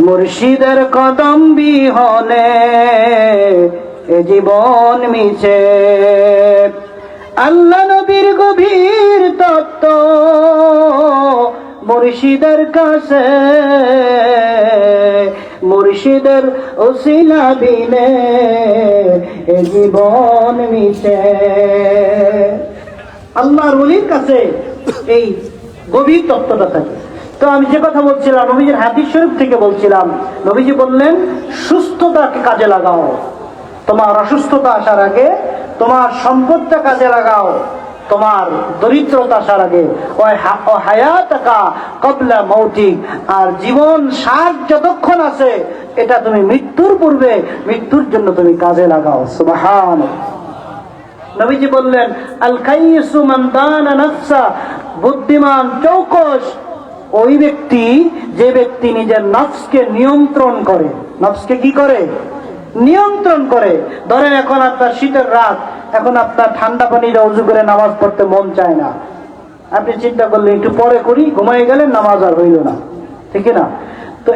মুর্শিদের কদম বিহনে এ জীবন মিছে, আল্লাহ নবীর গভীর তত্ত্ব মুর্শিদের কাছে, মুর্শিদের ওসিলা বিনে এ জীবন মিছে। আল্লাহর ওলির কাছে এই গভীর তত্ত্বটা থাকে। তো আমি যে কথা বলছিলাম, নবীজির হাদিস শরীফ থেকে বলছিলাম, নবীজি বললেন সুস্থতাকে কাজে লাগাও, তোমার অসুস্থতা আসার আগে তোমার সম্পদটা কাজে লাগাও, তোমার দরিদ্রতা আসার আগে, ও হায়াতাকা ক্বাবলা মাউতিক, আর জীবন শ্বাস যতক্ষণ আছে এটা তুমি মৃত্যুর পূর্বে, মৃত্যুর জন্য তুমি কাজে লাগাও। সুবহানাল্লাহ। নবীজি বললেন আল কাইয়িসু মান দানা নাফসা, বুদ্ধিমান চৌকস ওই ব্যক্তি যে ব্যক্তি নিজের নফসকে নিয়ন্ত্রণ করে। নফসকে কি করে? নিয়ন্ত্রণ করে। ধরেন এখন আপনার শীতের রাত, এখন আপনার ঠান্ডা পানিতে ওযু করে নামাজ পড়তে মন চায় না, আপনি চিন্তা করলেন একটু পরে করি, ঘুমাই গেলেন, নামাজ আর হইল না, ঠিক না? তো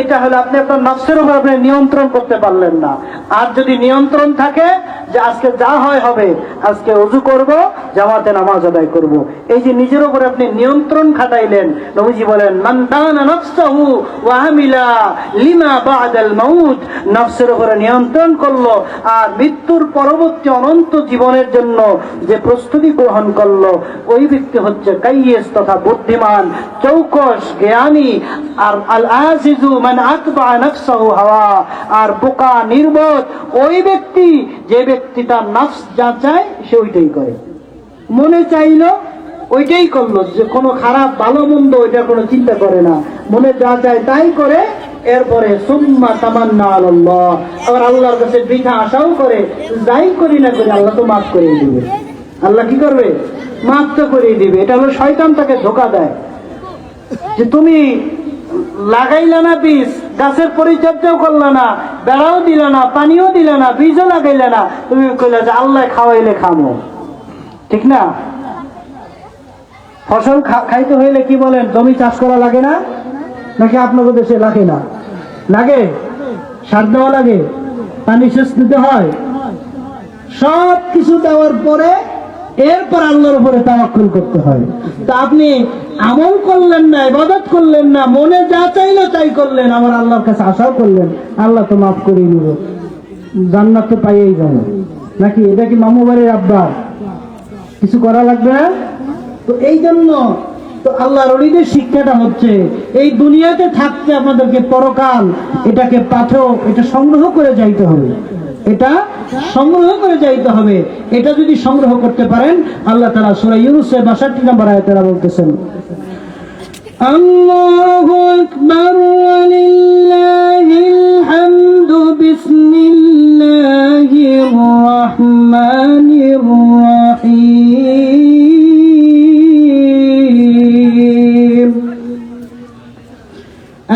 এটা হলো আপনি আপনার নফসের উপর আপনি নিয়ন্ত্রণ করতে পারলেন না। আর যদি নিয়ন্ত্রণ থাকে যে আজকে যা হয় হবে, আজকে ওযু করব, জামাতে নামাজ আদায় করব, এই যে নিজের উপর আপনি নিয়ন্ত্রণ খাটাইলেন, নবীজি বলেন মান দানা নফসাহু ওয়া আমিলা লিমা বা'দাল মাউত, নফসের উপরে নিয়ন্ত্রণ করলো আর মৃত্যুর পরবর্তী অনন্ত জীবনের জন্য যে প্রস্তুতি গ্রহণ করলো, ওই ব্যক্তি হচ্ছে কাইয়িস তথা বুদ্ধিমান, চৌকস, জ্ঞানী। আর আল আজিজু মান আতবা নফসাহু হাওয়া, আর বোকা নির্বোধ ওই ব্যক্তি যে ব্যক্তি তার নফস যা চায় সে ওইটাই করে, মনে চাইলো ওইটাই করলো, যে কোনো খারাপ ভালো মন্দ ওইটা কোনো চিন্তা করে না, মনে যা চায় তাই করে। এরপরে সুম্মা তামান্না আলাল্লাহ, আবার আল্লাহর কাছে বৃথা আশাও করে, যাই করি না করি আল্লাহ তো মাফ করে দিবে। আল্লাহ কি করবে? মাফ তো করে দিবে। এটা হলো শয়তান তাকে ধোঁকা দেয়, যে তুমি লাগাইলা না বীজ, গাছের পরিচর্যাও করলা না, বেড়াও দিলা না, পানিও দিলা না, বীজও লাগাইলা না, তুমি কইলা যে আল্লাহ খাওয়াইলে খামো, ঠিক না? ফসল খাইতে হইলে কি বলেন, জমি চাষ করা লাগে না নাকি? আপনাদের দেশে লাগে না? লাগে। সার দেওয়া লাগে, পানি সেচ দিতে হয়, সব কিছু দেওয়ার পরে এরপর আল্লাহর উপরে তাওয়াক্কুল করতে হয়। তা আপনি আমল করলেন না, ইবাদত করলেন না, মনে যা চাইলো তাই করলেন, আমার আল্লাহর কাছে আশাও করলেন আল্লাহ তো মাফ করে নিবে, জান্নাত তো পাইয়েই যাবে নাকি? এটা কি মামু বাড়ির আব্বা? কিছু করা লাগবে না। তো এই জন্য তো আল্লাহর ওলিদের শিক্ষাটা হচ্ছে এই দুনিয়াতে থাকতে আপনাদেরকে পরকাল এটাকে পাঠেও এটা সংগ্রহ করে যাইতে হবে, এটা সংগ্রহ করে যাইতে হবে। এটা যদি সংগ্রহ করতে পারেন, আল্লাহ তাআলা সূরা ইউনূসের 62 নম্বর আয়াতে বলতেছেন, আল্লাহু আকবার ওয়া লিল্লাহিল হামদু বিসমিল্লাহির রাহমানির রাহিম।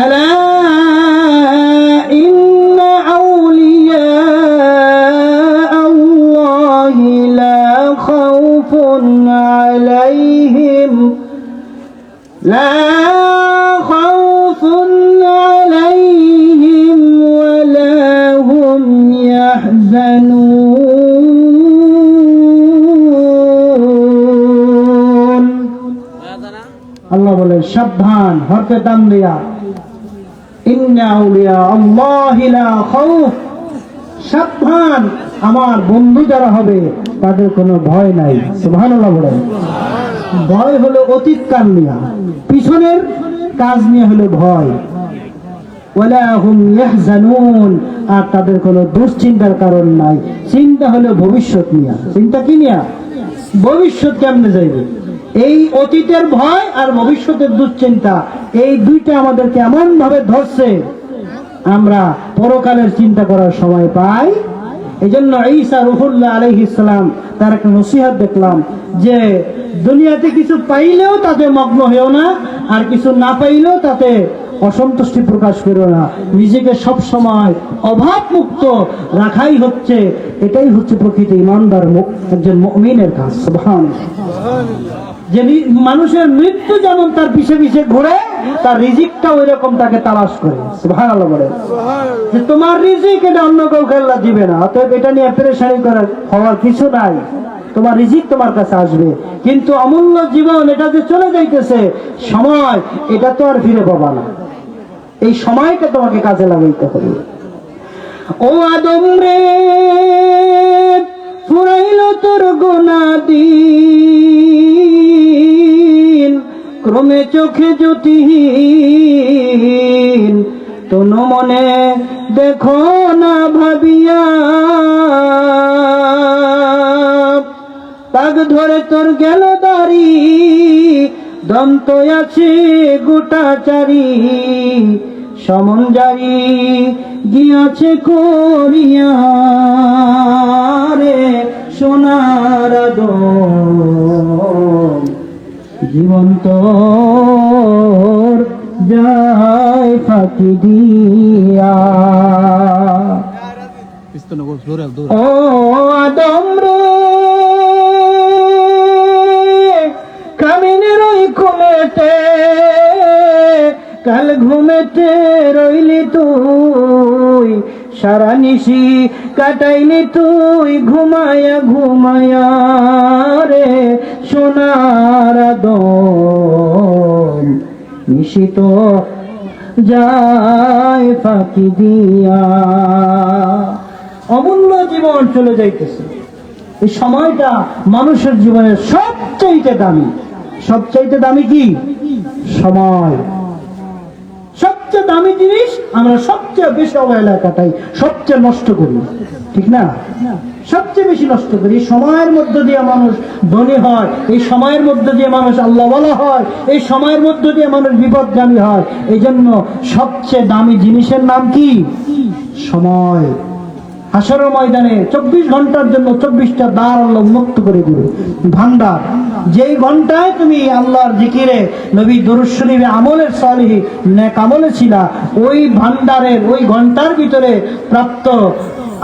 আলা ইন্না আউলিয়া আল্লাহি লা খাউফুন আলাইহিম لا خوف عليهم ولا هم يحزنون। আল্লাহ বলে সাবধান, হরফে দাম দিয়া, ইন্না আউলিয়া আল্লাহি লা খাউফ, সাবধান আমার বন্ধু যারা হবে তাদের কোনো ভয় নাই। সুবহানাল্লাহ বলে। ভয় হলো অতীত কাল নিয়ে, পিছনের কাজ নিয়ে হলো ভয়। ওয়ালা হুম ইয়াহজানুন, আর তাদের কোনো দুশ্চিন্তার কারণ নাই। চিন্তা হলো ভবিষ্যৎ নিয়ে। চিন্তা কি নিয়ে? ভবিষ্যৎ কেমনে যাইবে। এই অতীতের ভয় আর ভবিষ্যতের দুশ্চিন্তা, এই দুইটা আমাদেরকে এমন ভাবে ধরছে আমরা পরকালের চিন্তা করার সময় পাই। এই জন্য ঈসা রূহুল্লাহ আলাইহিস সালাম তার একটা নসিহত দেখলাম যে দুনিয়াতে কিছু পাইলেও তাতে মগ্ন হয়েও না, আর কিছু না পাইলেও তাতে অসন্তুষ্টি প্রকাশ করো না। নিজেকে সব সময় অভাব মুক্ত রাখাই হচ্ছে, এটাই হচ্ছে প্রকৃত ইমানদার একজন মুমিনের কাজ। সুবহানাল্লাহ। যে মানুষের মৃত্যু যেমন তার পিছে পিছে ঘুরে, তার রিজিকটা ওই রকম তাকে তালাশ করে। সুবহানাল্লাহ বলে যে তোমার রিজিক এটা অন্য কাউকে আল্লাহ দিবে না, অতএব এটা নিয়ে পেরেশানি করার হওয়ার কিছু নাই। তোমার রিজিক তোমার কাছে আসবে, কিন্তু অমূল্য জীবন এটা যে চলে যাইতেছে সময়, এটা তো আর ফিরে পাবা না। এই সময়টা তোমাকে কাজে লাগাইতে হবে। ও আদম রে, ফুরাইল তোর গোনা দিন, ক্রমে চোখে জ্যোতিহীন, তনু মনে দেখো না ভাবিয়া, তাগ ধরে তোর গেল দাড়ি, দন্ত আছে গোটা চারি, সমন জারি গিয়াছে করিয়া রে সোনার আদম, জীবন্ত যায় ফাঁকি দিয়া। ও আদম রে, কামিনের ওই ঘুমেতে, কাল ঘুমেতে রইলি তুই, সারা নিশি কাটাইলি তুই ঘুমায়া ঘুমায়া রে সোনার আদম, নিশিত যায় ফাঁকি দিয়া। অমূল্য জীবন চলে যাইতেছে। এই সময়টা মানুষের জীবনের সবচাইতে দামি। সবচাইতে দামি কি? সময়। সবচেয়ে দামি জিনিস আমরা সবচেয়ে বেশি অবহেলা কাটাই, সবচেয়ে নষ্ট করি, ঠিক না? সবচেয়ে বেশি নষ্ট করি। সময়ের মধ্য দিয়ে মানুষ ধনী হয়, এই সময়ের মধ্য দিয়ে মানুষ আল্লাহ ওয়ালা হয়, এই সময়ের মধ্য দিয়ে মানুষ বিপদগামী হয়। এই জন্য সবচেয়ে দামি জিনিসের নাম কি? সময়। হাসরের ময়দানে 24 ঘন্টার জন্য 24টা দ্বার আল্লাহ উন্মুক্ত করে দিবে, ভান্ডার। যেই ঘন্টায় তুমি আল্লাহর জিকিরে, নবী দুরূদ শরীফে, আমলের সালিহ নেক আমলে ছিলা, ওই ভান্ডারের ওই ঘন্টার ভিতরে প্রাপ্ত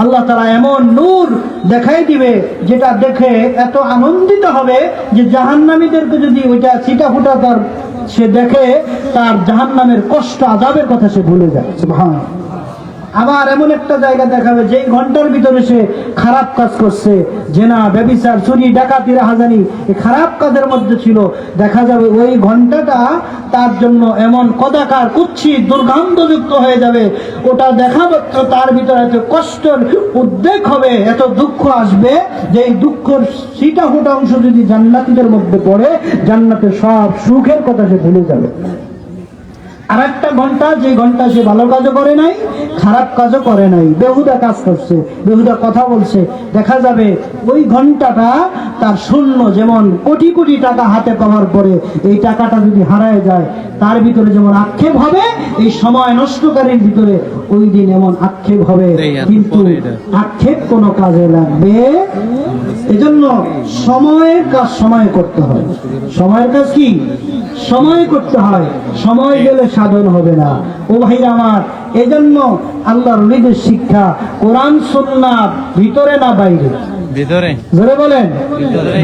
আল্লাহ তাআলা এমন নূর দেখাই দিবে, যেটা দেখে এত আনন্দিত হবে যে জাহান্নামীদেরকে যদি ওইটা ছিটা ফুটা তার সে দেখে, তার জাহান্নামের কষ্ট আযাবের কথা সে ভুলে যায়। সুবহানাল্লাহ। আবার এমন একটা জায়গা দেখাবে যেই ঘন্টার ভিতরে সে খারাপ কাজ করছে, জেনা, ব্যভিচার, চুরি, ডাকাতি, রাহাজানি, এই খারাপ কাজের মধ্যে ছিল, দেখা যাবে ওই ঘন্টাটা তার জন্য এমন কদাকার, কুৎসিত, দুর্গন্ধযুক্ত হয়ে যাবে। ওটা দেখা মাত্র তার ভিতরে এত কষ্টের উদ্বেগ হবে, এত দুঃখ আসবে যে এই দুঃখের সিটা ফোটা অংশ যদি জান্নাতীদের মধ্যে পড়ে, জান্নাতের সব সুখের কথা সে ভুলে যাবে। আর একটা ঘন্টা, যে ঘন্টা সে ভালো কাজও করে নাই, খারাপ কাজও করে নাই, বেহুদা কাজ করছে, বেহুদা কথা বলছে, দেখা যাবে ওই ঘন্টাটা তার শূন্য। যেমন কোটি কোটি টাকা হাতে পাওয়ার পরে এই টাকাটা যদি হারায় যায়, তার ভিতরে যেমন আক্ষেপ হবে, এই সময় নষ্টকারীর ভিতরে ওই দিন এমন আক্ষেপ হবে, কিন্তু আক্ষেপ কোনো কাজে লাগবে। এজন্য সময়ের কাজ সময় করতে হয়। সময়ের কাজ কি? সময় করতে হয়। সময় গেলে সাধন হবে না। ও ভাইরা আমার, এজন্য আল্লাহর ওলিদের শিক্ষা কোরআন সুন্নাহ, ভিতরে না বাইরে। ভিতরে। জোরে বলেন,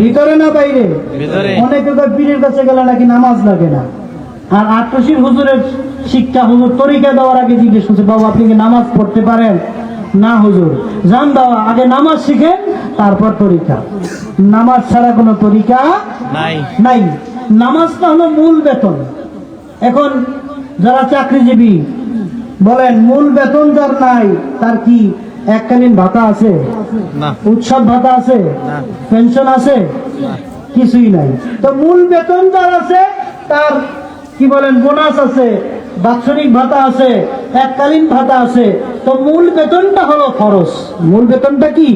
ভিতরে না বাইরে। অনেকে পীরের কাছে গেলে নাকি নামাজ লাগে না। আর আটশির হুজুরের শিক্ষা, হুজুর তরিকা দেওয়ার আগে জিজ্ঞেস করছে, বাবা আপনি কি নামাজ পড়তে পারেন? না হুজুর। জান বাবা, আগে নামাজ শিখেন, তারপর তরিকা। নামাজ ছাড়া কোনো তরিকা নাই। নামাজটা হলো মূল বেতন। এখন যারা চাকরিজীবী বলেন, মূল বেতন যার নাই, তার কি এককালীন ভাতা আছে? উৎসব ভাতা আছে? পেনশন আছে? কিছুই নাই। তো মূল বেতন যার আছে, তার কি বলেন, বোনাস আছে, বাৎসরিক ভাতা আছে, এককালীন ভাতা আছে। তো মূল বেতনটা হলো ফরজ। মূল বেতনটা কি?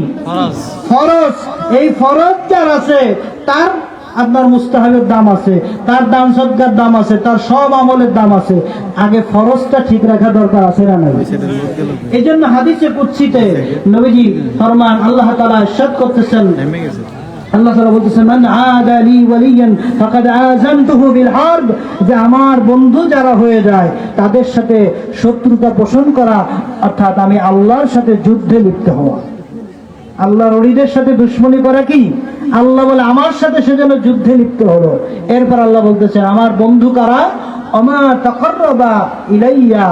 ফরজ। এই ফরজ যার আছে, তার আপনার মুস্তাহাবের দাম আছে, তার দান সদকার দাম আছে, তার সব আমলের দাম আছে। আগে ফরজটা ঠিক রাখা দরকার আছে না নাই? এই জন্য হাদিসে কুদসিতে নবীজি ফরমান, আল্লাহ তাআলা ইরশাদ করতেছেন, আল্লাহ তাআলা বলতেছেন, মান আদা লি ওয়ালিয়ান ফাকাদ আযানতুহু বিল হারব, যে আমার বন্ধু যারা হয়ে যায় তাদের সাথে শত্রুতা পোষণ করা, অর্থাৎ আমি আল্লাহর সাথে যুদ্ধে লিপ্ত হওয়া। আল্লাহর ওলিদের সাথে দুশমনি করা কি? আল্লাহ বলে আমার সাথে সেজন্য যুদ্ধে লিপ্ত হলো। এরপর আল্লাহ বলতেছেন, আমার বন্ধু কারা? আমা তাকাররাবা ইলাইয়া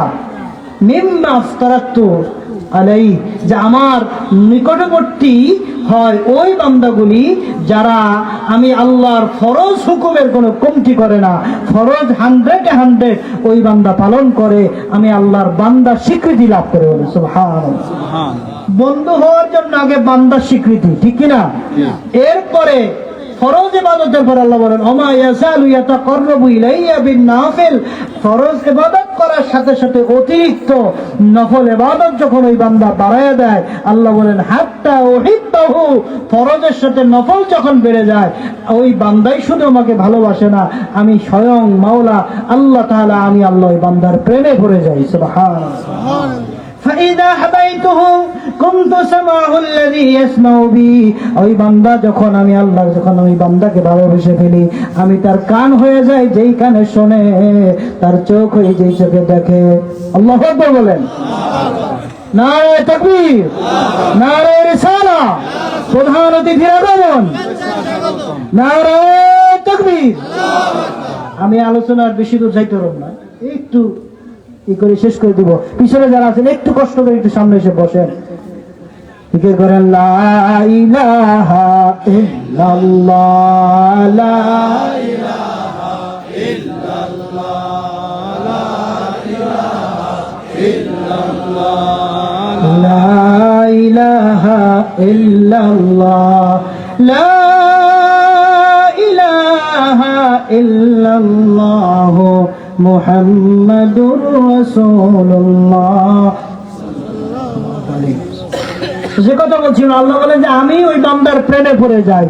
মিম্মা আফতারাতু আলাই, যে আমার নিকটবর্তী হয় ওই বান্দাগুলি যারা আমি আল্লাহর ফরজ হুকুমের কোনো কমতি করে না, ফরজ 100 ওই বান্দা পালন করে, আমি আল্লাহর বান্দা স্বীকৃতি লাভ করে। বলে সুবহানাল্লাহ। বন্ধু হওয়ার জন্য আগে বান্দার স্বীকৃতি, ঠিক কিনা? এরপরে ফরজ ইবাদতের পর আল্লাহ বলেন, ওমা ইয়াসালু ইয়াতাকাররাবু ইলাইয়া বিন-নাফিল, ফরজ ইবাদত করার সাথে সাথে অতিরিক্ত নফল ইবাদত যখন ওই বান্দা বাড়ায়া দেয়, আল্লাহ বলেন হাত্তা উহিব্বাহু, ফরজের সাথে নফল যখন বেড়ে যায়, ওই বান্দাই শুধু আমাকে ভালোবাসে না, আমি স্বয়ং মাওলা আল্লাহ তাআলা, আমি আল্লাহ ওই বান্দার প্রেমে পড়ে যাই। সুবহানাল্লাহ। فإذا حبيته كنت سمعه الذي يسمع به, ওই বান্দা যখন আমি আল্লাহ, যখন আমি বান্দাকে ভালোবেসে ফেলি, আমি তার কান হয়ে যাই যেই কানে শোনে, তার চোখ হয়ে যেই চোখে দেখে। আল্লাহু আকবার বলেন। নারে তাকবীর, নারে রিসালা, প্রধান অতিথির আগমন, নারে তাকবীর। আমি আলোচনার বেশি দূর যাইতে পারব না, একটু কি করে শেষ করে দিব। পিছনে যারা আছেন একটু কষ্ট করে একটু সামনে এসে বসেন। জিকির করেন, লা ইলাহা ইল্লাল্লাহ, লা ইলাহা ইল্লাল্লাহ, লা ইলাহা ইল্লাল্লাহ, লা ইলাহা ইল্লাল্লাহ, মুহাম্মাদুর রাসূলুল্লাহ। যে কথা বলছিল, আল্লাহ বলেন যে আমি ওই বান্দার প্রেমে পড়ে যাই,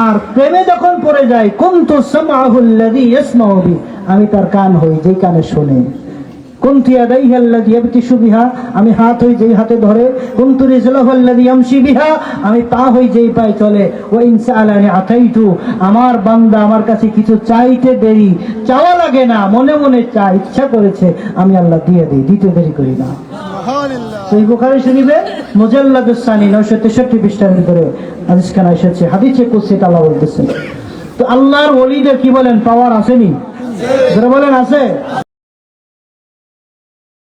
আর প্রেমে যখন পড়ে যাই, কুনতু সামআহুল্লাযী ইয়াসমাউ বি, আমি তার কান হই যেই কানে শুনে। কুনতু ইয়াদাইহি আল্লাযী ইয়াবতিশু বিহা, আমি হাত হই যেই হাতে ধরে। কুনতু রিজলাহু আল্লাযী ইয়ামশি বিহা, আমি পা হই যেই পায়ে চলে। ওয়া ইন সাআলানি আতাইতু, আমার বান্দা আমার কাছে কিছু চাইতে দেরি, চাওয়া লাগে না, মনে মনে চাই, ইচ্ছা করেছে আমি আল্লাহ দিয়ে দিই, দিতে দেরি করি না। সুবহানাল্লাহ। সহিহ বুখারী শরীফে মুজাল্লাদুস সানি 963 পৃষ্ঠার ভিতরে হাদিসখানা এসেছে। হাদিসে কুদসিতে আল্লাহ বলতেছেন। তো আল্লাহর ওলিদের কি বলেন, পাওয়ার আসেনি? যারা বলেন আছে।